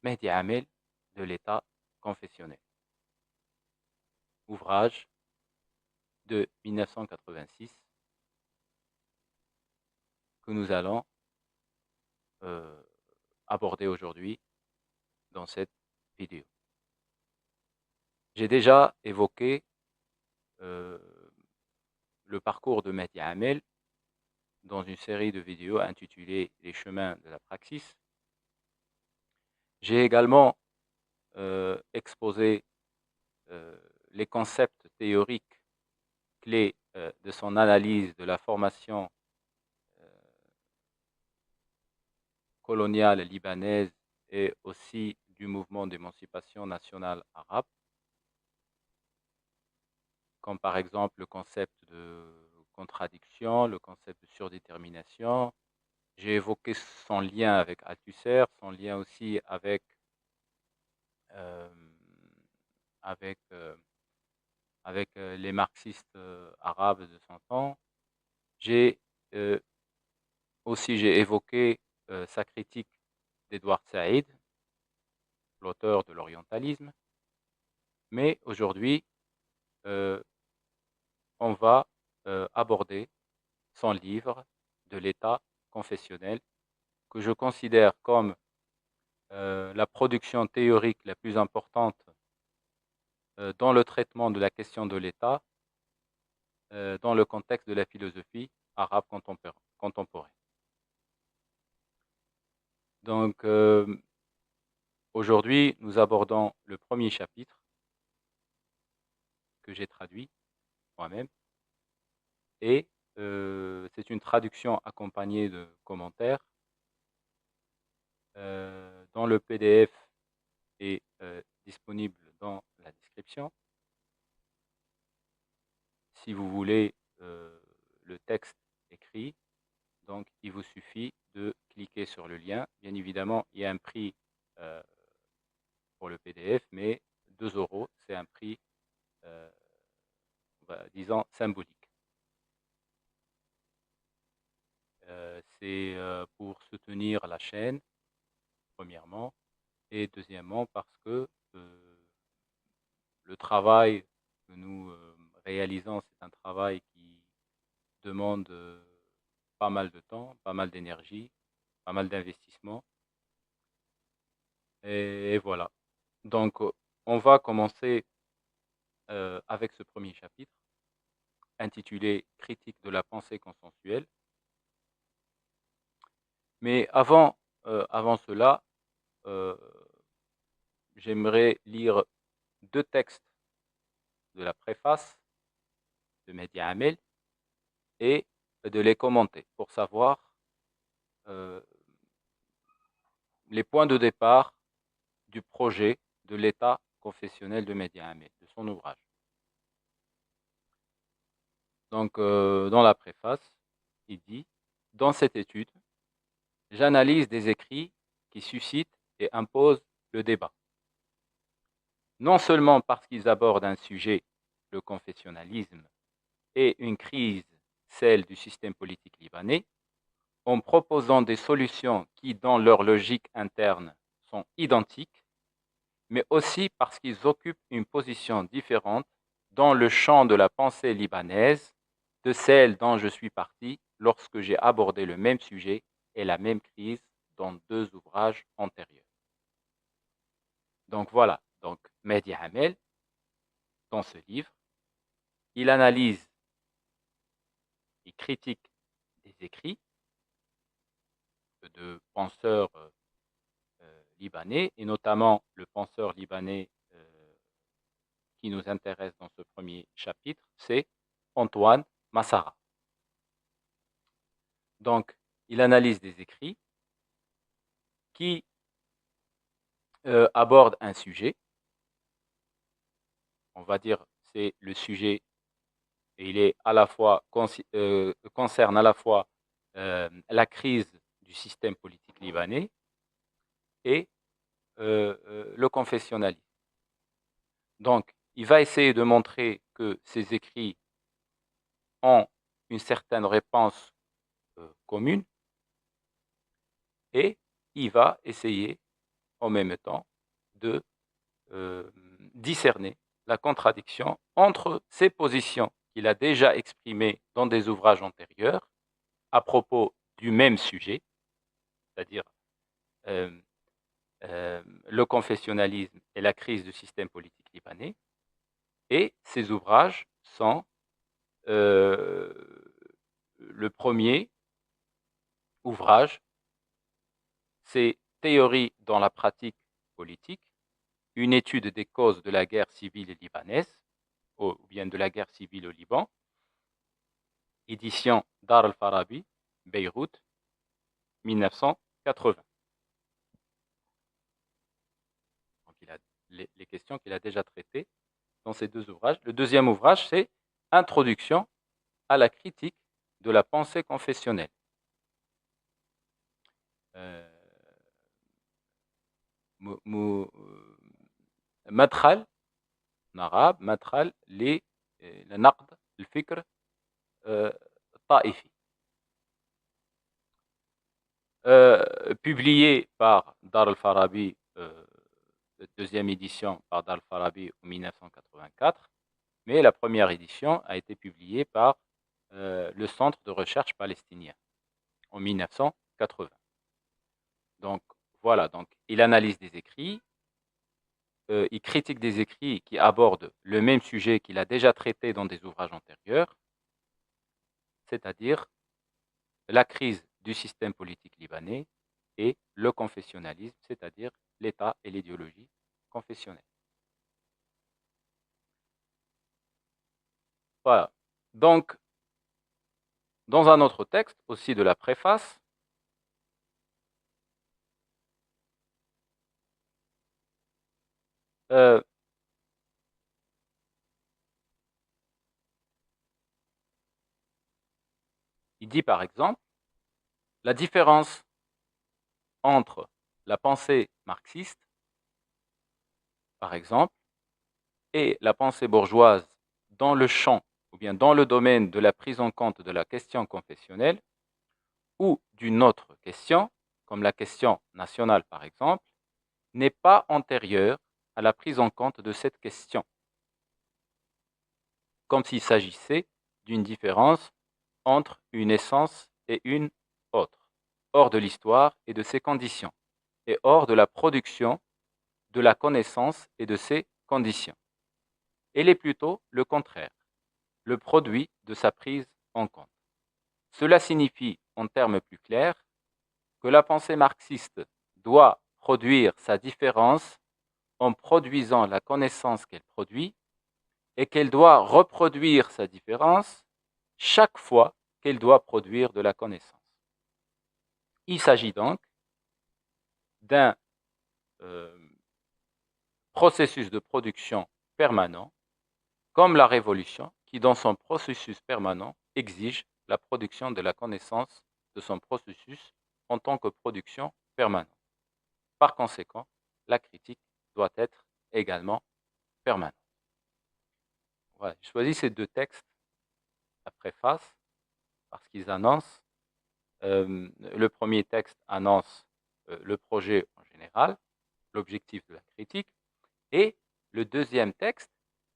Mehdi Amel de l'État confessionnel. Ouvrage de 1986 que nous allons aborder aujourd'hui dans cette vidéo. J'ai déjà évoqué le parcours de Mehdi Amel dans une série de vidéos intitulée Les chemins de la praxis. J'ai également exposé les concepts théoriques clés de son analyse de la formation coloniale libanaise et aussi du mouvement d'émancipation nationale arabe, comme par exemple le concept de contradiction, le concept de surdétermination. J'ai évoqué son lien avec Althusser, son lien aussi euh, avec, euh, avec les marxistes arabes de son temps. J'ai euh, j'ai évoqué sa critique d'Edouard Saïd, l'auteur de l'orientalisme. Mais aujourd'hui, euh, on va aborder son livre de l'État confessionnel, que je considère comme la production théorique la plus importante dans le traitement de la question de l'État dans le contexte de la philosophie arabe contemporaine. Donc, aujourd'hui, nous abordons le premier chapitre que j'ai traduit moi-même et c'est une traduction accompagnée de commentaires dont le PDF est disponible dans la description. Si vous voulez le texte écrit, donc il vous suffit de cliquer sur le lien. Bien évidemment, il y a un prix pour le PDF, mais 2 €, c'est un prix, euh, disons, symbolique. C'est pour soutenir la chaîne, premièrement, et deuxièmement parce que le travail que nous réalisons, c'est un travail qui demande pas mal de temps, pas mal d'énergie, pas mal d'investissement. Et voilà. Donc, on va commencer avec ce premier chapitre intitulé Critique de la pensée consensuelle. Mais avant cela, euh, j'aimerais lire 2 textes de la préface de Mehdi Amel et de les commenter pour savoir euh, les points de départ du projet de l'État confessionnel de Mehdi Amel, de son ouvrage. Donc, dans la préface, il dit « Dans cette étude, j'analyse des écrits qui suscitent et imposent le débat. Non seulement parce qu'ils abordent un sujet, le confessionnalisme, et une crise, celle du système politique libanais, en proposant des solutions qui, dans leur logique interne, sont identiques, mais aussi parce qu'ils occupent une position différente dans le champ de la pensée libanaise de celle dont je suis parti lorsque j'ai abordé le même sujet et la même crise dans 2 ouvrages antérieurs. » Donc voilà, donc Mehdi Amel, dans ce livre, il analyse, il critique des écrits de penseurs libanais, et notamment le penseur libanais qui nous intéresse dans ce premier chapitre, c'est Antoine Massara. Donc, il analyse des écrits qui abordent un sujet, on va dire c'est le sujet, et il est à la fois concerne à la fois la crise du système politique libanais et le confessionnalisme. Donc, il va essayer de montrer que ces écrits ont une certaine réponse commune et il va essayer, en même temps de discerner la contradiction entre ces positions qu'il a déjà exprimées dans des ouvrages antérieurs à propos du même sujet, c'est-à-dire euh, le confessionnalisme et la crise du système politique libanais, et ces ouvrages sont le premier ouvrage, c'est Théorie dans la pratique politique, une étude des causes de la guerre civile libanaise, ou bien de la guerre civile au Liban, édition Dar al-Farabi, Beyrouth, 1980. Donc, il a les questions qu'il a déjà traitées dans ces deux ouvrages. Le deuxième ouvrage, c'est Introduction à la critique de la pensée confessionnelle. مدخل en arabe, مدخل لنقد الفكر الطائفي. Publié par Dar al-Farabi, deuxième édition par Dar al-Farabi en 1984, mais la première édition a été publiée par le Centre de recherche palestinien en 1980. Donc voilà, donc il analyse des écrits, il critique des écrits qui abordent le même sujet qu'il a déjà traité dans des ouvrages antérieurs, c'est-à-dire la crise du système politique libanais et le confessionnalisme, c'est-à-dire l'État et l'idéologie confessionnelle. Voilà. Donc, dans un autre texte, aussi de la préface, il dit par exemple, la différence entre la pensée marxiste, par exemple, et la pensée bourgeoise dans le champ ou bien dans le domaine de la prise en compte de la question confessionnelle ou d'une autre question, comme la question nationale par exemple, n'est pas antérieure à la prise en compte de cette question, comme s'il s'agissait d'une différence entre une essence et une autre, hors de l'histoire et de ses conditions, et hors de la production de la connaissance et de ses conditions. Elle est plutôt le contraire, le produit de sa prise en compte. Cela signifie, en termes plus clairs, que la pensée marxiste doit produire sa différence en produisant la connaissance qu'elle produit et qu'elle doit reproduire sa différence chaque fois qu'elle doit produire de la connaissance. Il s'agit donc d'un processus de production permanent, comme la révolution, qui dans son processus permanent exige la production de la connaissance de son processus en tant que production permanente. Par conséquent, la critique doit être également permanente. Voilà, j'ai choisi ces deux textes à préface parce qu'ils annoncent, le premier texte annonce le projet en général, l'objectif de la critique, et le deuxième texte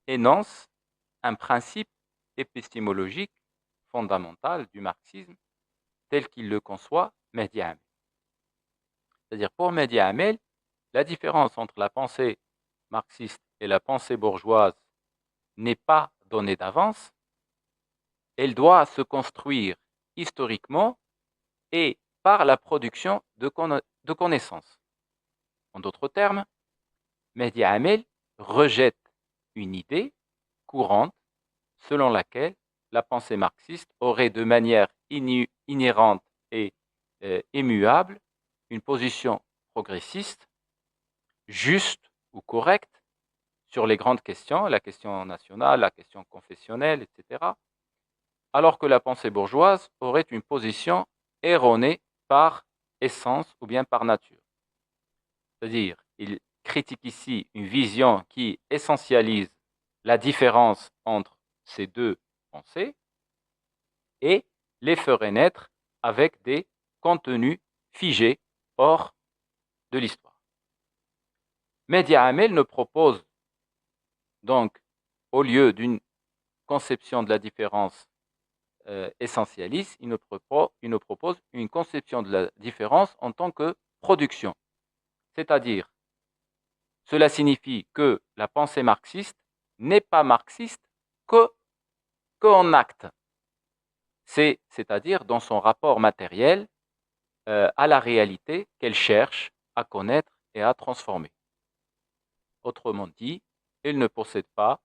énonce un principe épistémologique fondamental du marxisme tel qu'il le conçoit Mehdi Hamel. C'est-à-dire pour Mehdi Hamel, la différence entre la pensée marxiste et la pensée bourgeoise n'est pas donnée d'avance, elle doit se construire historiquement et par la production de connaissances. En d'autres termes, Mehdi Hamel rejette une idée courante selon laquelle la pensée marxiste aurait de manière inhérente et immuable une position progressiste, juste ou correcte sur les grandes questions, la question nationale, la question confessionnelle, etc., alors que la pensée bourgeoise aurait une position erronée par essence ou bien par nature. C'est-à-dire, il critique ici une vision qui essentialise la différence entre ces deux pensées et les ferait naître avec des contenus figés hors de l'histoire. Mehdi Amel ne propose donc, au lieu d'une conception de la différence essentialiste, il nous propose une conception de la différence en tant que production. C'est-à-dire, cela signifie que la pensée marxiste n'est pas marxiste qu'en acte. C'est-à-dire dans son rapport matériel à la réalité qu'elle cherche à connaître et à transformer. Autrement dit, elle ne possède pas,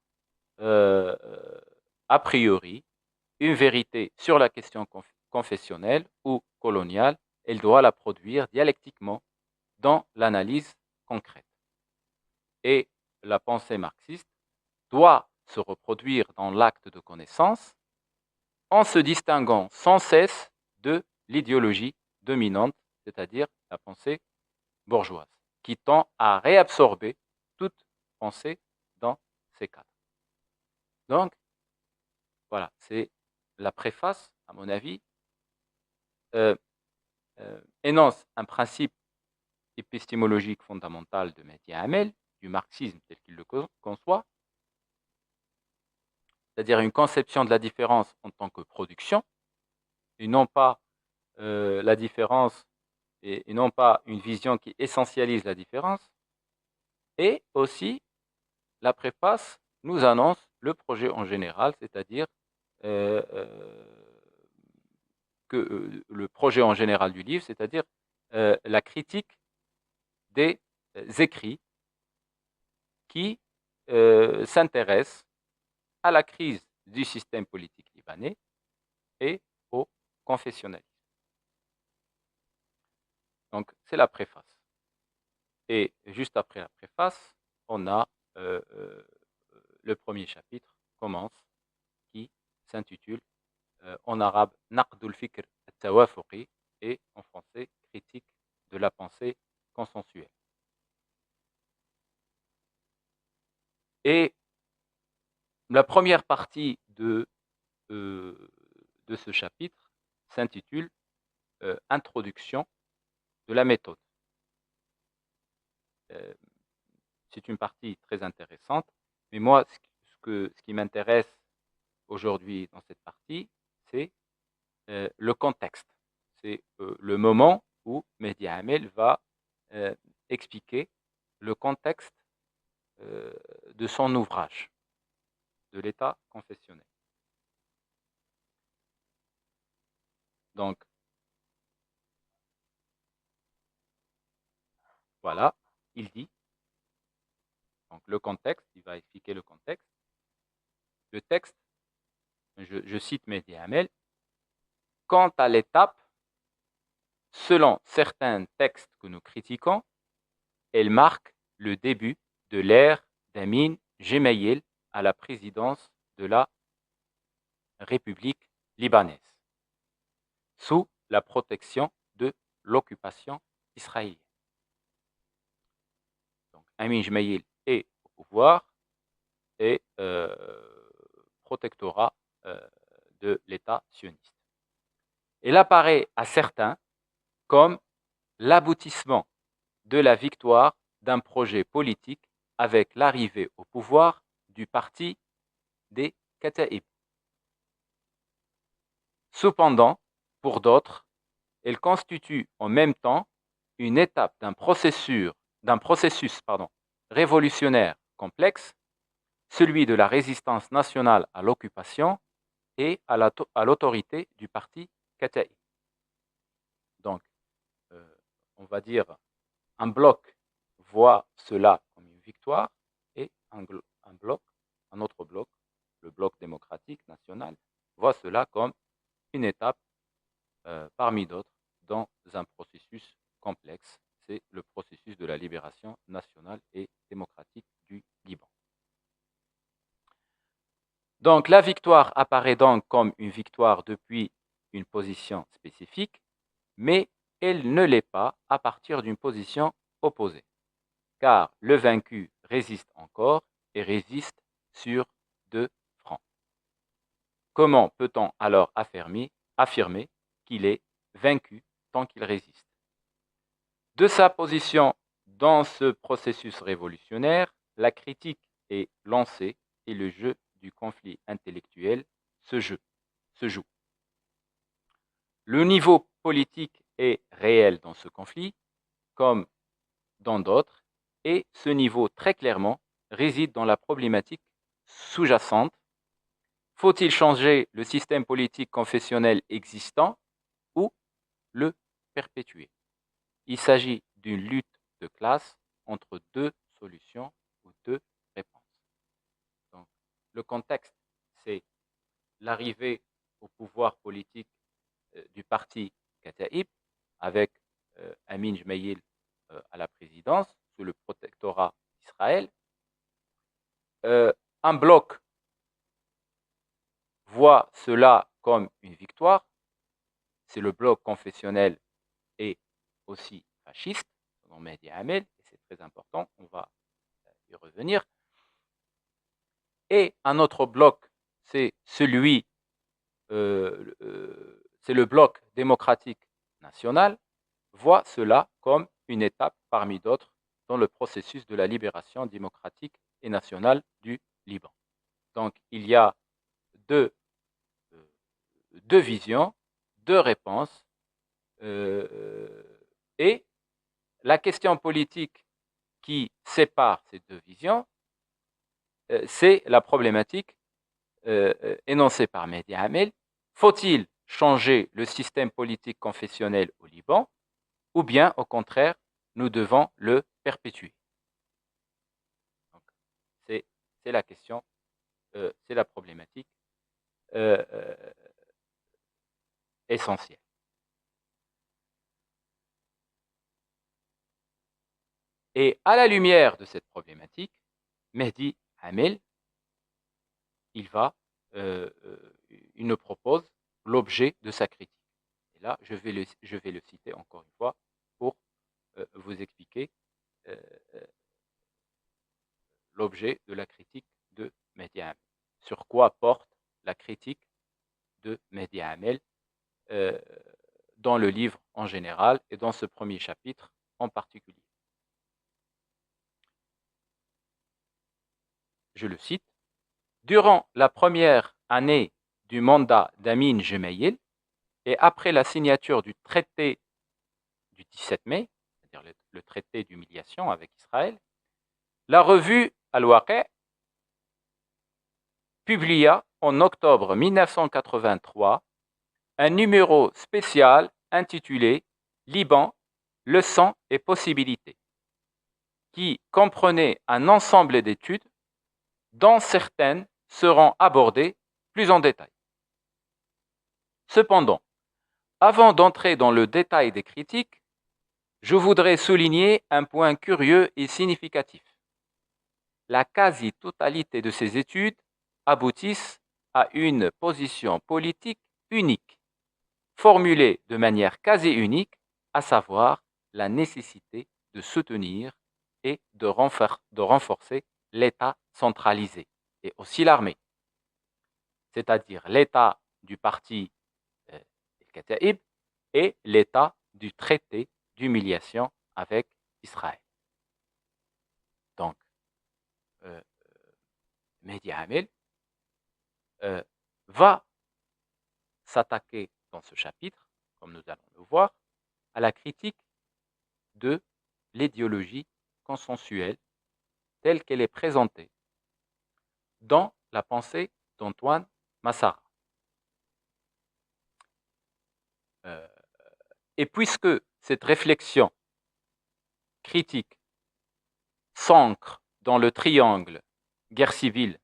euh, a priori, une vérité sur la question confessionnelle ou coloniale. Elle doit la produire dialectiquement dans l'analyse concrète. Et la pensée marxiste doit se reproduire dans l'acte de connaissance en se distinguant sans cesse de l'idéologie dominante, c'est-à-dire la pensée bourgeoise, qui tend à réabsorber toute pensée dans ces cadres. Donc, voilà, c'est la préface, à mon avis, énonce un principe épistémologique fondamental de Mehdi Amel, du marxisme tel qu'il le conçoit, c'est-à-dire une conception de la différence en tant que production, et non pas la différence, et non pas une vision qui essentialise la différence. Et aussi, la préface nous annonce le projet en général, c'est-à-dire euh, euh, que le projet en général du livre, c'est-à-dire la critique des écrits qui s'intéressent à la crise du système politique libanais et au confessionnalisme. Donc, c'est la préface. Et juste après la préface, on a le premier chapitre commence, qui s'intitule en arabe Naqdul Fikr al-Tawafuqi et en français Critique de la pensée consensuelle. Et la première partie de ce chapitre s'intitule Introduction de la méthode. C'est une partie très intéressante, mais moi, ce qui m'intéresse aujourd'hui dans cette partie, c'est le contexte. C'est le moment où Mehdi Amel va expliquer le contexte de son ouvrage, de l'état confessionnel. Donc, voilà, il dit, donc le contexte, il va expliquer le contexte. Le texte, je cite Mehdi Amel, quant à l'étape, selon certains textes que nous critiquons, elle marque le début de l'ère d'Amin Gemayel à la présidence de la République libanaise, sous la protection de l'occupation israélienne. Donc, Amin Gemayel est au pouvoir et protectorat de l'État sioniste. Elle apparaît à certains comme l'aboutissement de la victoire d'un projet politique avec l'arrivée au pouvoir du parti des Kataïb. Cependant, pour d'autres, elle constitue en même temps une étape d'un processus révolutionnaire complexe, celui de la résistance nationale à l'occupation et à l'autorité du parti Kataïb. Donc, on va dire, un bloc voit cela comme une victoire et un autre bloc, le bloc démocratique national, voit cela comme une étape parmi d'autres dans un processus complexe. C'est le processus de la libération nationale et démocratique du Liban. Donc la victoire apparaît donc comme une victoire depuis une position spécifique, mais elle ne l'est pas à partir d'une position opposée, car le vaincu résiste encore et résiste sur deux fronts. Comment peut-on alors affirmer qu'il est vaincu tant qu'il résiste? De sa position Dans ce processus révolutionnaire, la critique est lancée et le jeu du conflit intellectuel se joue. Le niveau politique est réel dans ce conflit, comme dans d'autres, et ce niveau très clairement réside dans la problématique sous-jacente. Faut-il changer le système politique confessionnel existant ou le perpétuer? Il s'agit d'une lutte de classe entre deux solutions ou deux réponses. Donc, le contexte, c'est l'arrivée au pouvoir politique du parti Kataib avec Amin Jmaïl à la présidence sous le protectorat d'Israël. Un bloc voit cela comme une victoire, c'est le bloc confessionnel et aussi fasciste, selon Mehdi Hamel, et c'est très important, on va y revenir. Et un autre bloc, c'est celui, c'est le bloc démocratique national, voit cela comme une étape parmi d'autres dans le processus de la libération démocratique et nationale du Liban. Donc il y a deux visions, deux réponses, et la question politique qui sépare ces deux visions, c'est la problématique énoncée par Mehdi Hamel. Faut-il changer le système politique confessionnel au Liban ou bien, au contraire, nous devons le perpétuer? Donc, c'est la question, c'est la problématique essentielle. Et à la lumière de cette problématique, Mehdi Hamel, il nous propose l'objet de sa critique. Et là, je vais le citer encore une fois pour vous expliquer l'objet de la critique de Mehdi Hamel. Sur quoi porte la critique de Mehdi Hamel dans le livre en général et dans ce premier chapitre en particulier. Je le cite. Durant la première année du mandat d'Amin Gemayel et après la signature du traité du 17 mai, c'est-à-dire le traité d'humiliation avec Israël, la revue Al-Waqi' publia en octobre 1983 un numéro spécial intitulé Liban, leçons et possibilités, qui comprenait un ensemble d'études dont certaines seront abordées plus en détail. Cependant, avant d'entrer dans le détail des critiques, je voudrais souligner un point curieux et significatif. La quasi-totalité de ces études aboutissent à une position politique unique, formulée de manière quasi unique, à savoir la nécessité de soutenir et de renforcer l'État centralisé et aussi l'armée, c'est-à-dire l'État du parti Kataib et l'État du traité d'humiliation avec Israël. Donc, Mehdi Hamel va s'attaquer dans ce chapitre, comme nous allons le voir, à la critique de l'idéologie consensuelle telle qu'elle est présentée dans la pensée d'Antoine Massara. Et puisque cette réflexion critique s'ancre dans le triangle guerre civile,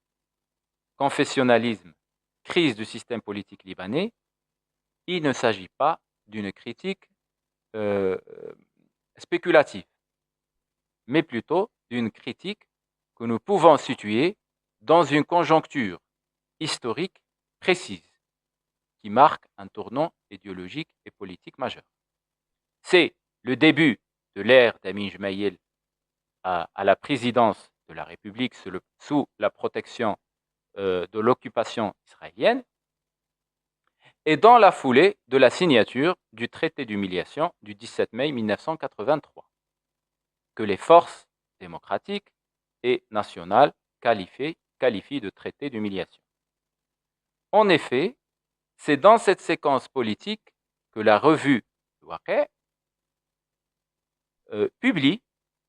confessionnalisme, crise du système politique libanais, il ne s'agit pas d'une critique spéculative, mais plutôt d'une critique que nous pouvons situer dans une conjoncture historique précise qui marque un tournant idéologique et politique majeur. C'est le début de l'ère d'Amin Gemayel à la présidence de la République sous la protection de l'occupation israélienne et dans la foulée de la signature du traité d'humiliation du 17 mai 1983. que les forces démocratiques et nationales qualifient de traité d'humiliation. En effet, c'est dans cette séquence politique que la revue Waqi' publie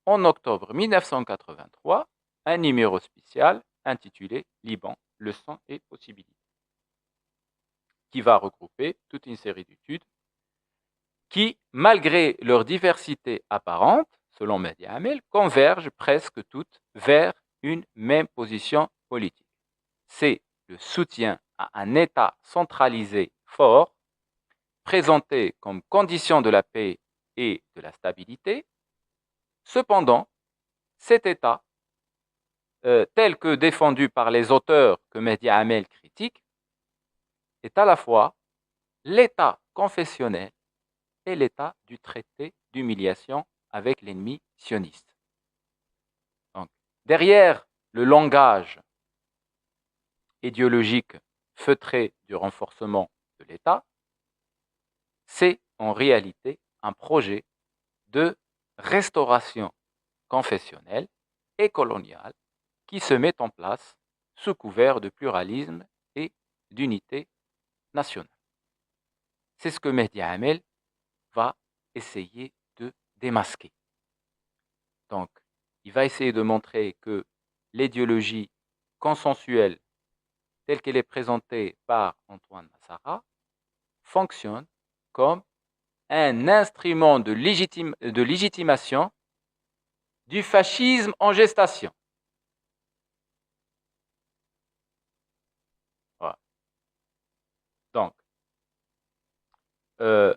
en octobre 1983 un numéro spécial intitulé Liban, leçons et possibilités, qui va regrouper toute une série d'études qui, malgré leur diversité apparente, selon Mehdi Amel, convergent presque toutes vers une même position politique. C'est le soutien à un État centralisé fort, présenté comme condition de la paix et de la stabilité. Cependant, cet État, tel que défendu par les auteurs que Mehdi Amel critique, est à la fois l'État confessionnel et l'état du traité d'humiliation avec l'ennemi sioniste. Donc, derrière le langage idéologique feutré du renforcement de l'État, c'est en réalité un projet de restauration confessionnelle et coloniale qui se met en place sous couvert de pluralisme et d'unité nationale. C'est ce que Mehdi Amel va essayer de démasquer. Donc, il va essayer de montrer que l'idéologie consensuelle, telle qu'elle est présentée par Antoine Massara, fonctionne comme un instrument de légitimation du fascisme en gestation. Voilà. Donc, euh,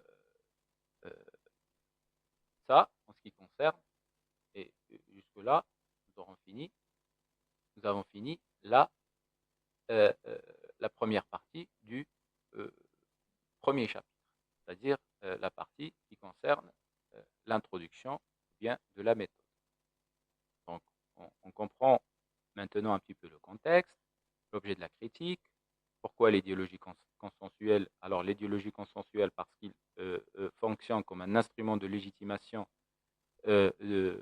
ça, en ce qui concerne, et jusque-là, nous avons fini la première partie du premier chapitre, c'est-à-dire la partie qui concerne l'introduction bien de la méthode. Donc, on comprend maintenant un petit peu le contexte, l'objet de la critique, pourquoi l'idéologie consensuelle. Alors, l'idéologie consensuelle parce qu'il fonctionne comme un instrument de légitimation de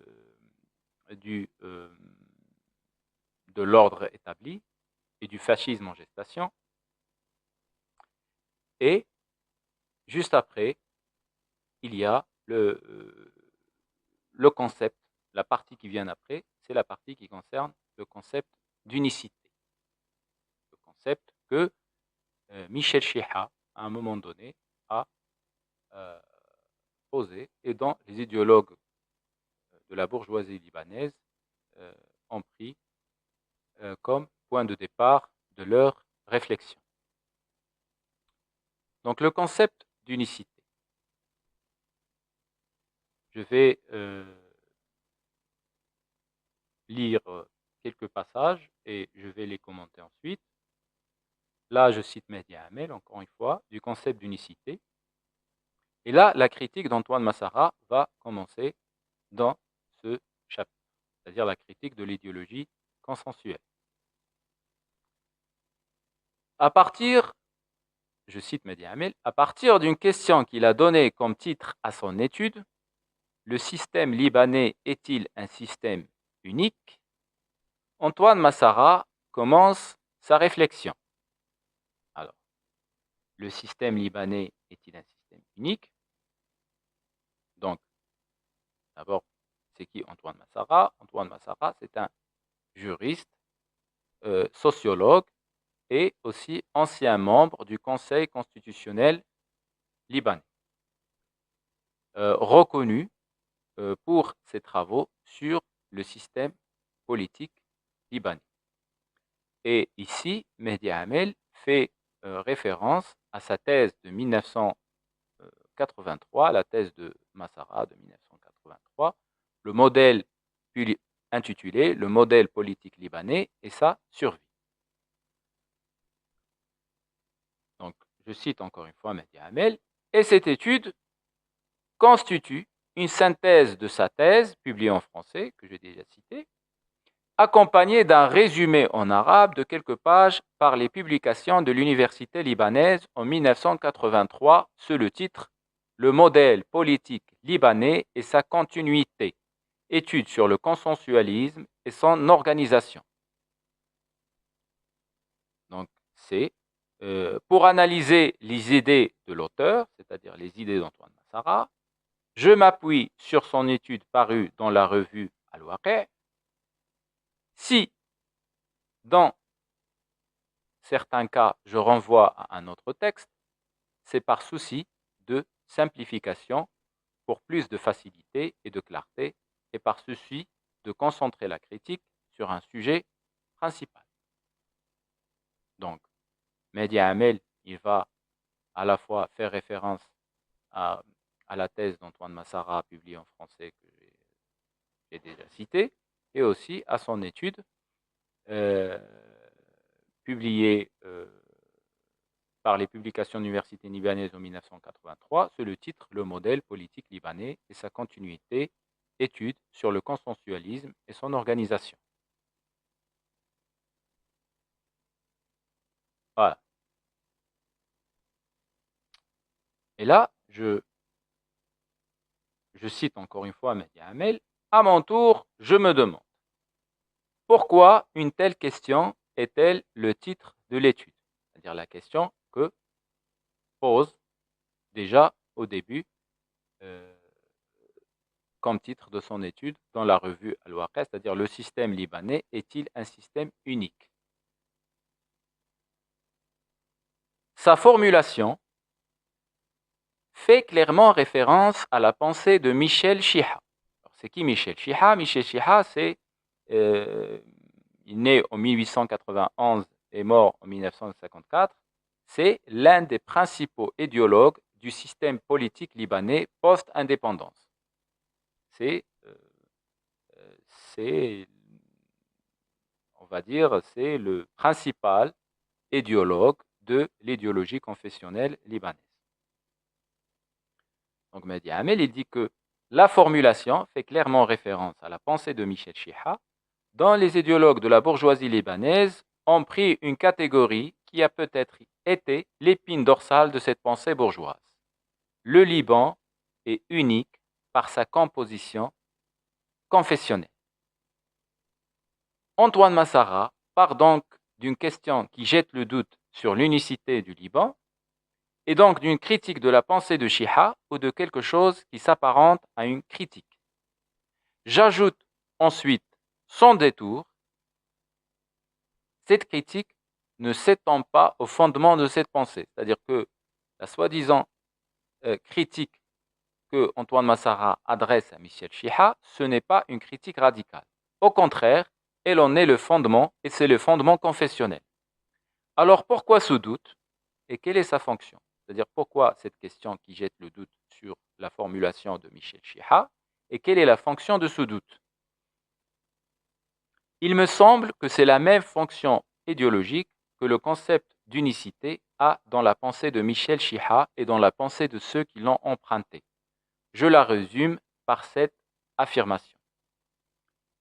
l'ordre établi et du fascisme en gestation. Et juste après, il y a le concept, la partie qui vient après, c'est la partie qui concerne le concept d'unicité. Le concept que Michel Chiha, à un moment donné, a posé et dont les idéologues de la bourgeoisie libanaise ont pris comme point de départ de leur réflexion. Donc le concept d'unicité. Je vais lire quelques passages et je vais les commenter ensuite. Là, je cite Mehdi Amel, encore une fois, du concept d'unicité. Et là, la critique d'Antoine Massara va commencer dans ce chapitre, c'est-à-dire la critique de l'idéologie consensuelle. À partir, je cite Mehdi Amel, à partir d'une question qu'il a donnée comme titre à son étude, le système libanais est-il un système unique? Antoine Massara commence sa réflexion. Alors, le système libanais est-il un système unique? Donc, d'abord, c'est qui Antoine Massara? Antoine Massara, c'est un juriste, sociologue et aussi ancien membre du Conseil constitutionnel libanais, reconnu pour ses travaux sur le système politique libanais. Et ici, Mehdi Amel fait référence à sa thèse de 1983, la thèse de Massara de 1983, le modèle intitulé Le modèle politique libanais et sa survie. Donc, je cite encore une fois Mehdi Amel, et cette étude constitue une synthèse de sa thèse, publiée en français, que j'ai déjà citée, accompagnée d'un résumé en arabe de quelques pages par les publications de l'université libanaise en 1983 sous le titre « Le modèle politique libanais et sa continuité », étude sur le consensualisme et son organisation. Donc, c'est pour analyser les idées de l'auteur, c'est-à-dire les idées d'Antoine Massara, je m'appuie sur son étude parue dans la revue Al-Waqi'. Si, dans certains cas, je renvoie à un autre texte, c'est par souci de simplification pour plus de facilité et de clarté et par souci de concentrer la critique sur un sujet principal. Donc, Mehdi Amel, il va à la fois faire référence à la thèse d'Antoine Massara publiée en français que j'ai déjà citée et aussi à son étude publiée par les publications de l'Université libanaise en 1983 sous le titre « Le modèle politique libanais et sa continuité, étude sur le consensualisme et son organisation ». Voilà. Et là, je cite encore une fois Mehdi Amel, « À mon tour, je me demande, pourquoi une telle question est-elle le titre de l'étude ?» C'est-à-dire la question que pose déjà au début comme titre de son étude dans la revue Al-Waqi', c'est-à-dire le système libanais est-il un système unique? Sa formulation fait clairement référence à la pensée de Michel Chiha. C'est qui Michel Chiha? Michel Chiha, c'est il est né en 1891 et mort en 1954. C'est l'un des principaux idéologues du système politique libanais post-indépendance. C'est, on va dire, c'est le principal idéologue de l'idéologie confessionnelle libanaise. Donc Mehdi Amel, il dit que la formulation fait clairement référence à la pensée de Michel Chiha, dont les idéologues de la bourgeoisie libanaise ont pris une catégorie qui a peut-être été l'épine dorsale de cette pensée bourgeoise. Le Liban est unique par sa composition confessionnelle. Antoine Massara part donc d'une question qui jette le doute sur l'unicité du Liban et donc d'une critique de la pensée de Chiha ou de quelque chose qui s'apparente à une critique. J'ajoute ensuite, sans détour, cette critique ne s'étend pas au fondement de cette pensée, c'est-à-dire que la soi-disant critique que Antoine Massara adresse à Michel Chiha, ce n'est pas une critique radicale. Au contraire, elle en est le fondement et c'est le fondement confessionnel. Alors pourquoi ce doute et quelle est sa fonction? C'est-à-dire pourquoi cette question qui jette le doute sur la formulation de Michel Chiha et quelle est la fonction de ce doute? Il me semble que c'est la même fonction idéologique que le concept d'unicité a dans la pensée de Michel Chiha et dans la pensée de ceux qui l'ont emprunté. Je la résume par cette affirmation.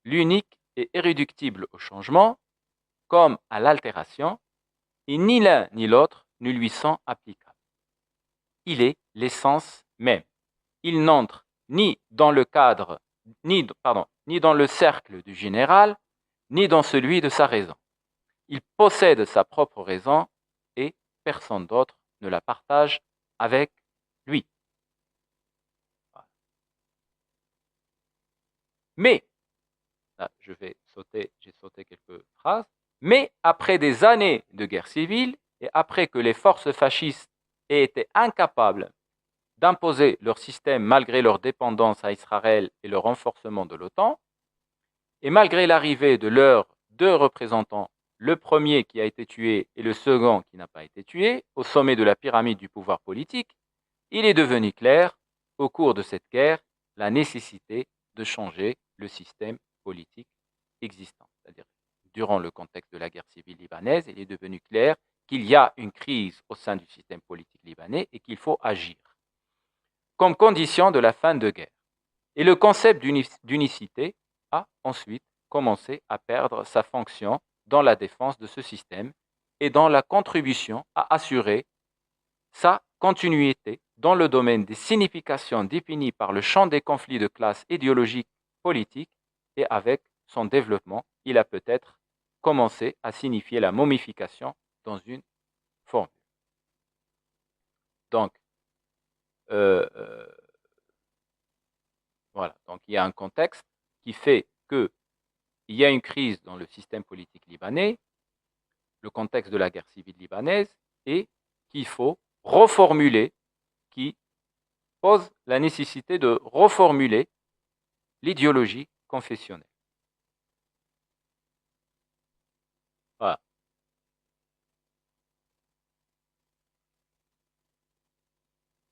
L'unique est irréductible au changement, comme à l'altération, et ni l'un ni l'autre ne lui sont applicables. Il est l'essence même. Il n'entre ni dans le cadre, ni dans le cercle du général, ni dans celui de sa raison. Il possède sa propre raison et personne d'autre ne la partage avec lui. Mais, là, j'ai sauté quelques phrases, mais après des années de guerre civile et après que les forces fascistes aient été incapables d'imposer leur système malgré leur dépendance à Israël et le renforcement de l'OTAN, et malgré l'arrivée de leurs deux représentants, le premier qui a été tué et le second qui n'a pas été tué, au sommet de la pyramide du pouvoir politique, il est devenu clair, au cours de cette guerre, la nécessité de changer le système politique existant. C'est-à-dire, durant le contexte de la guerre civile libanaise, il est devenu clair qu'il y a une crise au sein du système politique libanais et qu'il faut agir comme condition de la fin de guerre. Et le concept d'unicité a ensuite commencé à perdre sa fonction dans la défense de ce système et dans la contribution à assurer sa continuité dans le domaine des significations définies par le champ des conflits de classe idéologiques politique et avec son développement, il a peut-être commencé à signifier la momification dans une formule. Donc, voilà. Donc, il y a un contexte qui fait qu'il y a une crise dans le système politique libanais, le contexte de la guerre civile libanaise, et qu'il faut reformuler, qui pose la nécessité de reformuler l'idéologie confessionnelle. Voilà.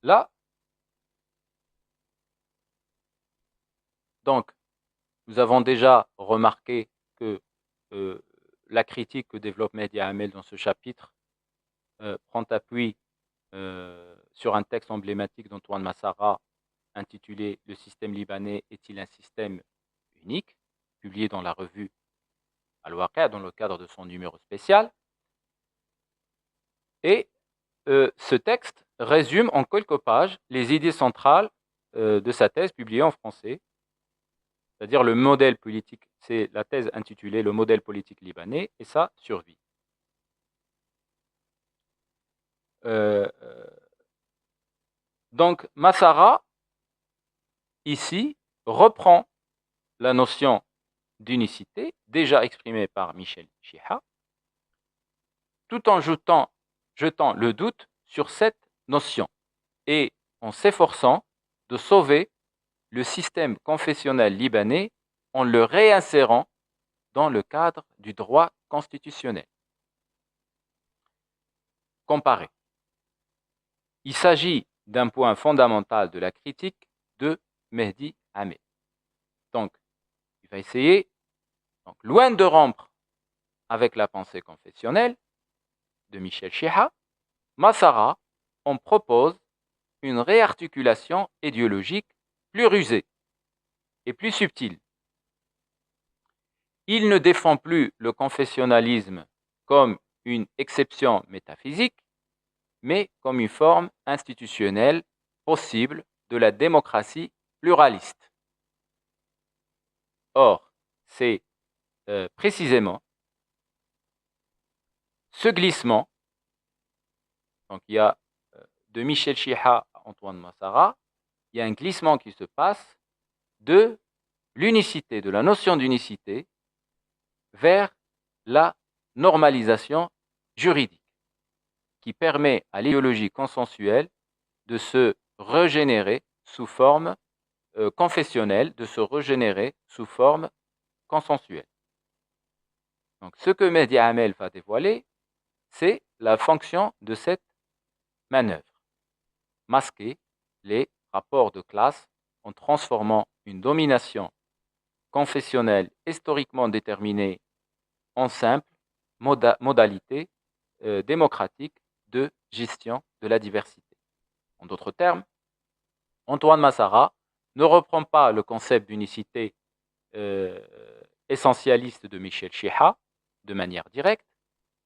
Là, donc, nous avons déjà remarqué que euh, la critique que développe Mehdi Hamel dans ce chapitre prend appui sur un texte emblématique d'Antoine Massara intitulé « Le système libanais est-il un système unique ?» publié dans la revue Al-Waqa' dans le cadre de son numéro spécial. Et ce texte résume en quelques pages les idées centrales de sa thèse publiée en français, c'est-à-dire le modèle politique, c'est la thèse intitulée « Le modèle politique libanais et sa survie ». Donc Massara, ici, reprend la notion d'unicité, déjà exprimée par Michel Chiha, tout en jetant le doute sur cette notion et en s'efforçant de sauver le système confessionnel libanais en le réinsérant dans le cadre du droit constitutionnel. Comparé. Il s'agit d'un point fondamental de la critique de Mehdi Hamel. Donc, il va essayer, donc, loin de rompre avec la pensée confessionnelle de Michel Chiha, Massara en propose une réarticulation idéologique plus rusée et plus subtile. Il ne défend plus le confessionnalisme comme une exception métaphysique, mais comme une forme institutionnelle possible de la démocratie pluraliste. Or, c'est précisément ce glissement, donc il y a de Michel Chiha à Antoine Massara, il y a un glissement qui se passe de l'unicité, de la notion d'unicité, vers la normalisation juridique, qui permet à l'idéologie consensuelle de se régénérer sous forme confessionnelle, de se régénérer sous forme consensuelle. Donc, ce que Mehdi Hamel va dévoiler, c'est la fonction de cette manœuvre. Masquer les rapports de classe en transformant une domination confessionnelle historiquement déterminée en simple modalité démocratique de gestion de la diversité. En d'autres termes, Antoine Massara ne reprend pas le concept d'unicité essentialiste de Michel Chiha de manière directe,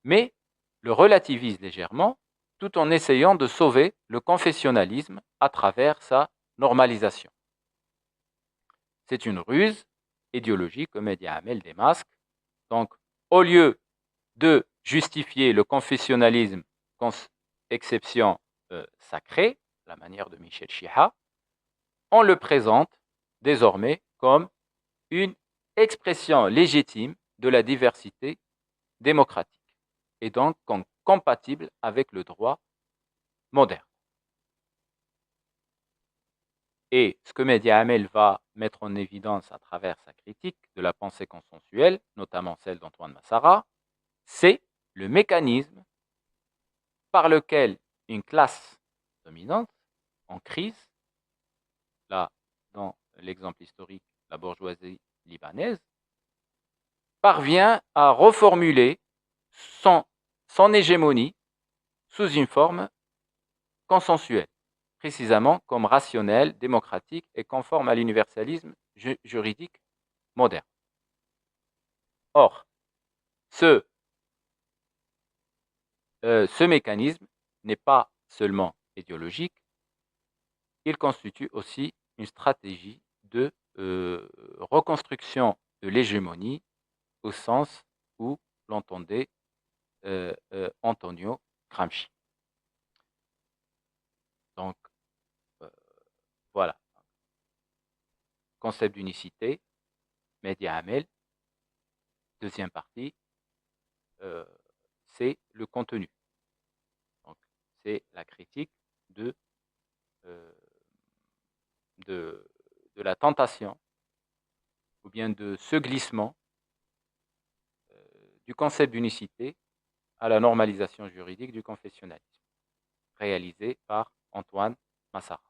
mais le relativise légèrement tout en essayant de sauver le confessionnalisme à travers sa normalisation. C'est une ruse idéologique que Mehdi Hamel démasque. Donc, au lieu de justifier le confessionnalisme comme exception sacrée, la manière de Michel Chiha, on le présente désormais comme une expression légitime de la diversité démocratique et donc compatible avec le droit moderne. Et ce que Mehdi Hamel va mettre en évidence à travers sa critique de la pensée consensuelle, notamment celle d'Antoine Massara, c'est le mécanisme par lequel une classe dominante en crise, là, dans l'exemple historique, la bourgeoisie libanaise, parvient à reformuler son hégémonie sous une forme consensuelle, précisément comme rationnelle, démocratique et conforme à l'universalisme juridique moderne. Or, ce mécanisme n'est pas seulement idéologique, il constitue aussi une stratégie de reconstruction de l'hégémonie au sens où l'entendait Antonio Gramsci. Donc, voilà. Concept d'unicité, Mehdi Amel. Deuxième partie, c'est le contenu. Donc, c'est la critique de, de, de la tentation ou bien de ce glissement du concept d'unicité à la normalisation juridique du confessionnalisme, réalisé par Antoine Massara.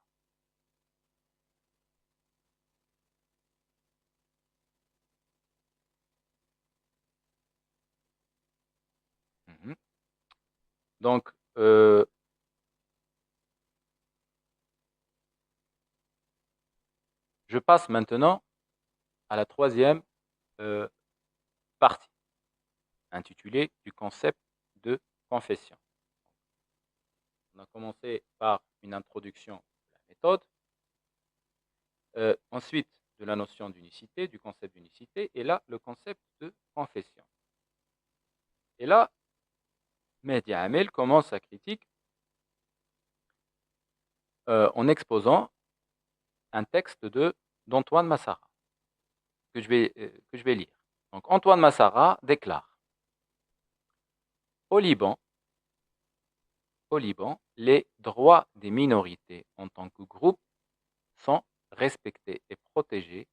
Donc, je passe maintenant à la troisième partie, intitulée du concept de confession. On a commencé par une introduction de la méthode, ensuite de la notion d'unicité, du concept d'unicité, et là, le concept de confession. Et là, Mehdi Amel commence sa critique en exposant un texte d'Antoine Massara, que je vais lire. Donc, Antoine Massara déclare: au Liban, les droits des minorités en tant que groupe sont respectés et protégés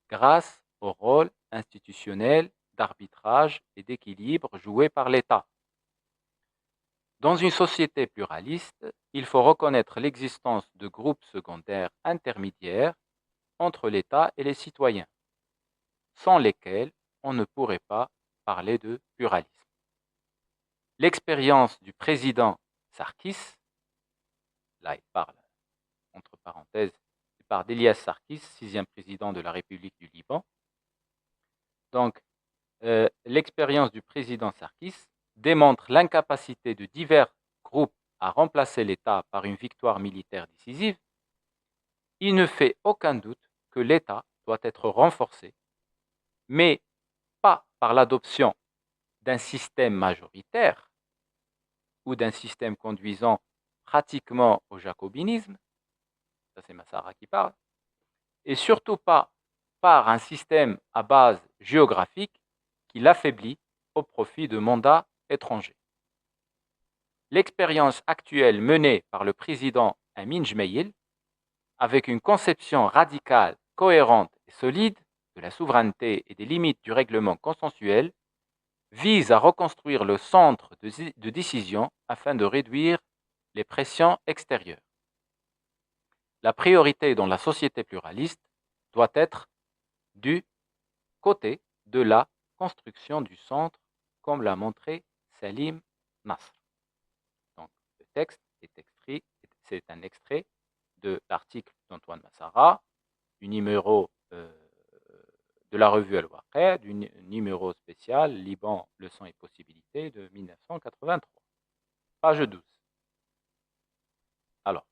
grâce au rôle institutionnel d'arbitrage et d'équilibre joué par l'État. Dans une société pluraliste, il faut reconnaître l'existence de groupes secondaires intermédiaires entre l'État et les citoyens, sans lesquels on ne pourrait pas parler de pluralisme. L'expérience du président Sarkis, là il parle, entre parenthèses, il parle d'Elias Sarkis, 6e président de la République du Liban. Donc, l'expérience du président Sarkis démontre l'incapacité de divers groupes à remplacer l'État par une victoire militaire décisive. Il ne fait aucun doute que l'État doit être renforcé, mais pas par l'adoption d'un système majoritaire ou d'un système conduisant pratiquement au jacobinisme, ça c'est Massara qui parle, et surtout pas par un système à base géographique qui l'affaiblit au profit de mandats étrangers. L'expérience actuelle menée par le président Amin Jmeil, avec une conception radicale, cohérente et solide de la souveraineté et des limites du règlement consensuel, vise à reconstruire le centre de décision afin de réduire les pressions extérieures. La priorité dans la société pluraliste doit être du côté de la construction du centre, comme l'a montré Salim Nasr. Donc, le texte c'est un extrait de l'article d'Antoine Massara, du numéro de la revue Al-Waqi', du numéro spécial Liban, leçons et possibilités de 1983, page 12. Alors,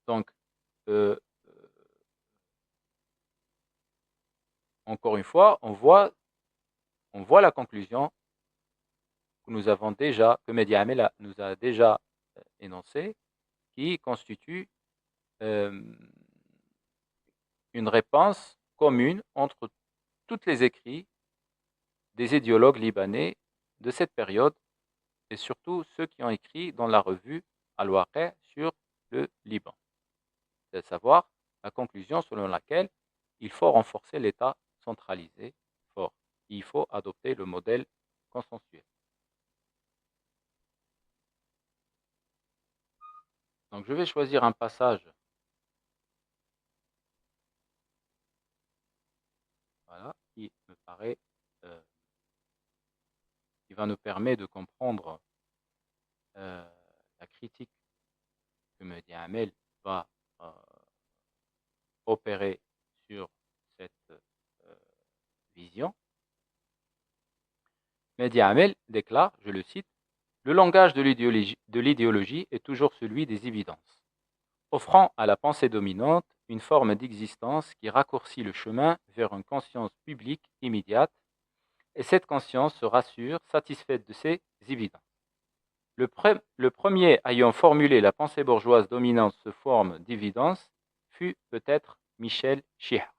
donc, encore une fois, on voit la conclusion que nous avons déjà, que Mehdi Amel nous a déjà énoncée, qui constitue une réponse commune entre tous les écrits des idéologues libanais de cette période et surtout ceux qui ont écrit dans la revue Al-Waqi' sur le Liban. C'est à savoir la conclusion selon laquelle il faut renforcer l'État centralisé fort. Il faut adopter le modèle consensuel. Donc je vais choisir un passage qui me paraît, qui va nous permettre de comprendre la critique que Mehdi Amel va opérer sur cette vision. Mehdi Amel déclare, je le cite: le langage de l'idéologie est toujours celui des évidences, offrant à la pensée dominante une forme d'existence qui raccourcit le chemin vers une conscience publique immédiate, et cette conscience se rassure, satisfaite de ses évidences. Le premier ayant formulé la pensée bourgeoise dominante sous forme d'évidence fut peut-être Michel Chiha.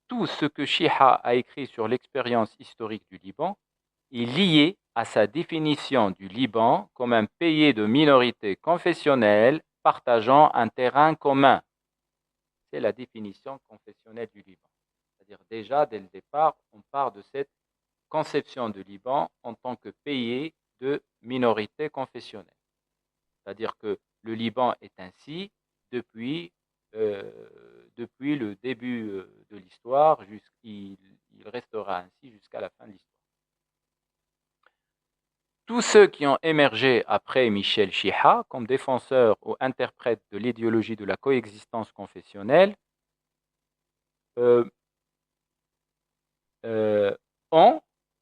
Tout ce que Chiha a écrit sur l'expérience historique du Liban est lié à sa définition du Liban comme un pays de minorités confessionnelles partageant un terrain commun. C'est la définition confessionnelle du Liban. C'est-à-dire déjà, dès le départ, on part de cette conception du Liban en tant que pays de minorités confessionnelles. C'est-à-dire que le Liban est ainsi depuis le début de l'histoire, il restera ainsi jusqu'à la fin de l'histoire. Tous ceux qui ont émergé après Michel Chiha comme défenseurs ou interprètes de l'idéologie de la coexistence confessionnelle euh, ont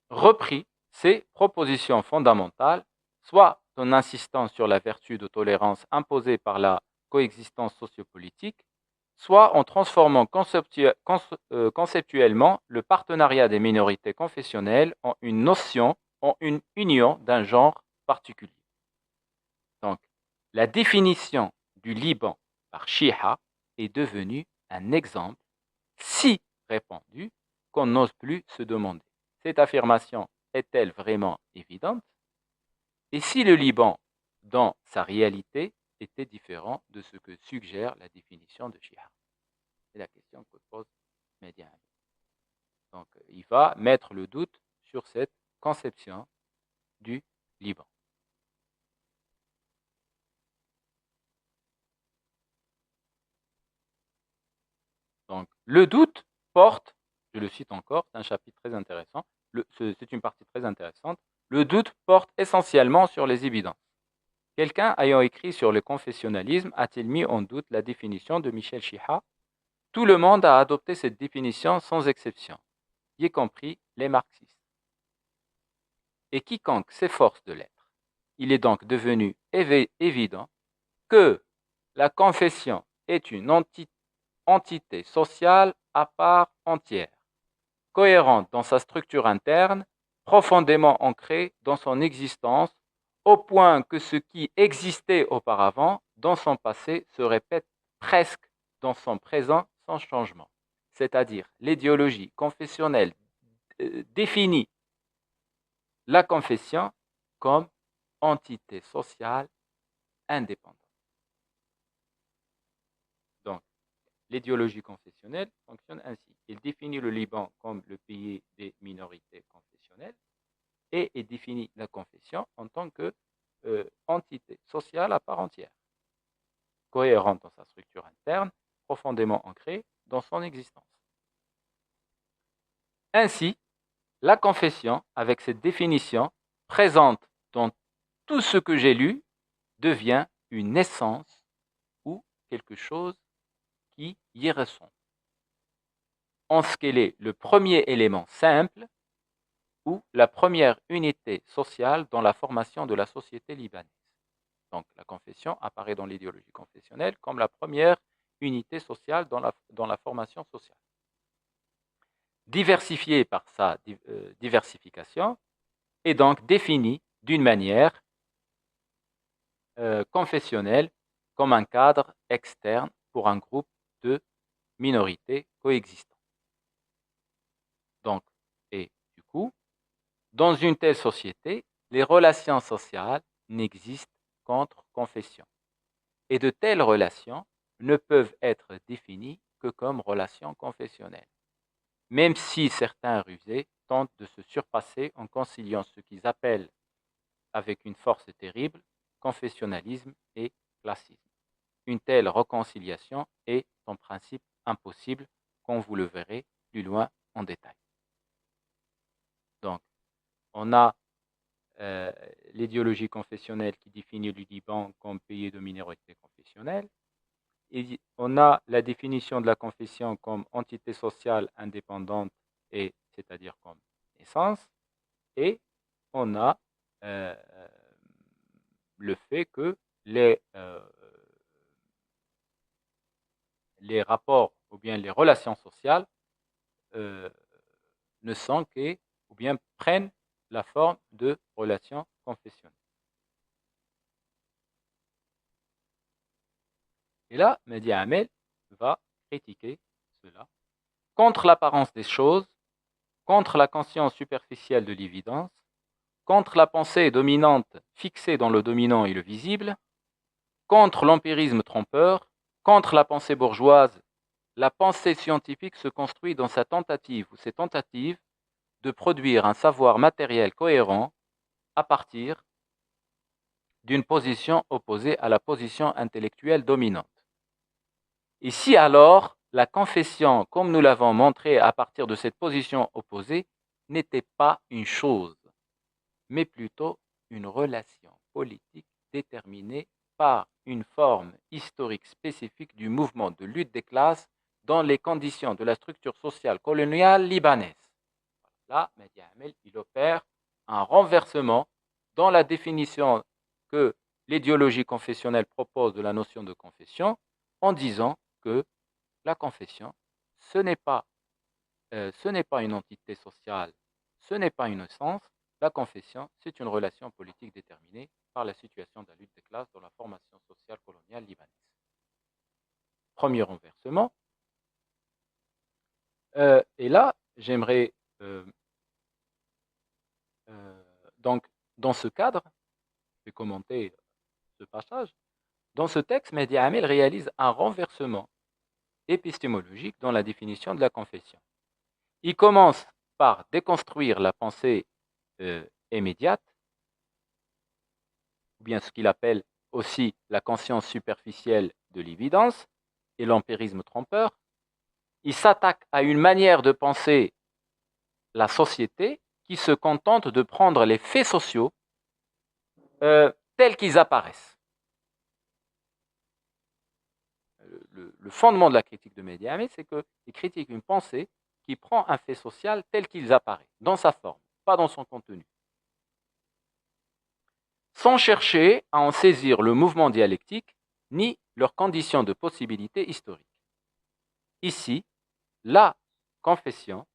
repris ces propositions fondamentales, soit en insistant sur la vertu de tolérance imposée par la coexistence sociopolitique, soit en transformant conceptuellement le partenariat des minorités confessionnelles en une notion, en une union d'un genre particulier. Donc, la définition du Liban par Chiha est devenue un exemple si répandu qu'on n'ose plus se demander: cette affirmation est-elle vraiment évidente? Et si le Liban, dans sa réalité, était différent de ce que suggère la définition de Chiha? C'est la question que pose Mehdi Hamid. Donc, il va mettre le doute sur cette conception du Liban. Donc, le doute porte, je le cite encore, c'est un chapitre très intéressant, c'est une partie très intéressante, le doute porte essentiellement sur les évidences. Quelqu'un ayant écrit sur le confessionnalisme a-t-il mis en doute la définition de Michel Chiha? Tout le monde a adopté cette définition sans exception, y compris les marxistes. Et quiconque s'efforce de l'être. Il est donc devenu évident que la confession est une entité sociale à part entière, cohérente dans sa structure interne, profondément ancrée dans son existence, au point que ce qui existait auparavant dans son passé se répète presque dans son présent sans changement. C'est-à-dire, l'idéologie confessionnelle définit la confession comme entité sociale indépendante. Donc, l'idéologie confessionnelle fonctionne ainsi. Il définit le Liban comme le pays des minorités confessionnelles et il définit la confession en tant que entité sociale à part entière, cohérente dans sa structure interne, profondément ancrée dans son existence. Ainsi, la confession, avec cette définition présente dans tout ce que j'ai lu, devient une essence ou quelque chose qui y ressemble, en ce qu'elle est le premier élément simple ou la première unité sociale dans la formation de la société libanaise. Donc la confession apparaît dans l'idéologie confessionnelle comme la première unité sociale dans la formation sociale. Diversifiée par sa diversification, est donc définie d'une manière confessionnelle comme un cadre externe pour un groupe de minorités coexistant. Donc, et du coup, dans une telle société, les relations sociales n'existent qu'entre confessions. Et de telles relations ne peuvent être définies que comme relations confessionnelles, même si certains rusés tentent de se surpasser en conciliant ce qu'ils appellent, avec une force terrible, confessionnalisme et classisme. Une telle réconciliation est en principe impossible, comme vous le verrez plus loin en détail. Donc, on a l'idéologie confessionnelle qui définit le Liban comme pays de minorité confessionnelle. Et on a la définition de la confession comme entité sociale indépendante, et c'est-à-dire comme essence. Et on a euh, le fait que les rapports ou bien les relations sociales ne sont ou bien prennent la forme de relations confessionnelles. Et là, Mehdi Amel va critiquer cela contre l'apparence des choses, contre la conscience superficielle de l'évidence, contre la pensée dominante fixée dans le dominant et le visible, contre l'empirisme trompeur, contre la pensée bourgeoise. La pensée scientifique se construit dans sa tentative ou ses tentatives de produire un savoir matériel cohérent à partir d'une position opposée à la position intellectuelle dominante. Ici alors, la confession, comme nous l'avons montré à partir de cette position opposée, n'était pas une chose, mais plutôt une relation politique déterminée par une forme historique spécifique du mouvement de lutte des classes dans les conditions de la structure sociale coloniale libanaise. Là, Mehdi Amel, il opère un renversement dans la définition que l'idéologie confessionnelle propose de la notion de confession en disant que la confession, ce n'est pas une entité sociale, ce n'est pas une essence. La confession, c'est une relation politique déterminée par la situation de la lutte des classes dans la formation sociale coloniale libanaise. Premier renversement. Et là, j'aimerais donc, dans ce cadre, je vais commenter ce passage. Dans ce texte, Mehdi Amel réalise un renversement épistémologique dans la définition de la confession. Il commence par déconstruire la pensée immédiate, ou bien ce qu'il appelle aussi la conscience superficielle de l'évidence et l'empirisme trompeur. Il s'attaque à une manière de penser la société qui se contente de prendre les faits sociaux tels qu'ils apparaissent. Le fondement de la critique de Mehdi Amel, c'est qu'il critique une pensée qui prend un fait social tel qu'il apparaît, dans sa forme, pas dans son contenu. Sans chercher à en saisir le mouvement dialectique, ni leurs conditions de possibilité historique. Ici, la confession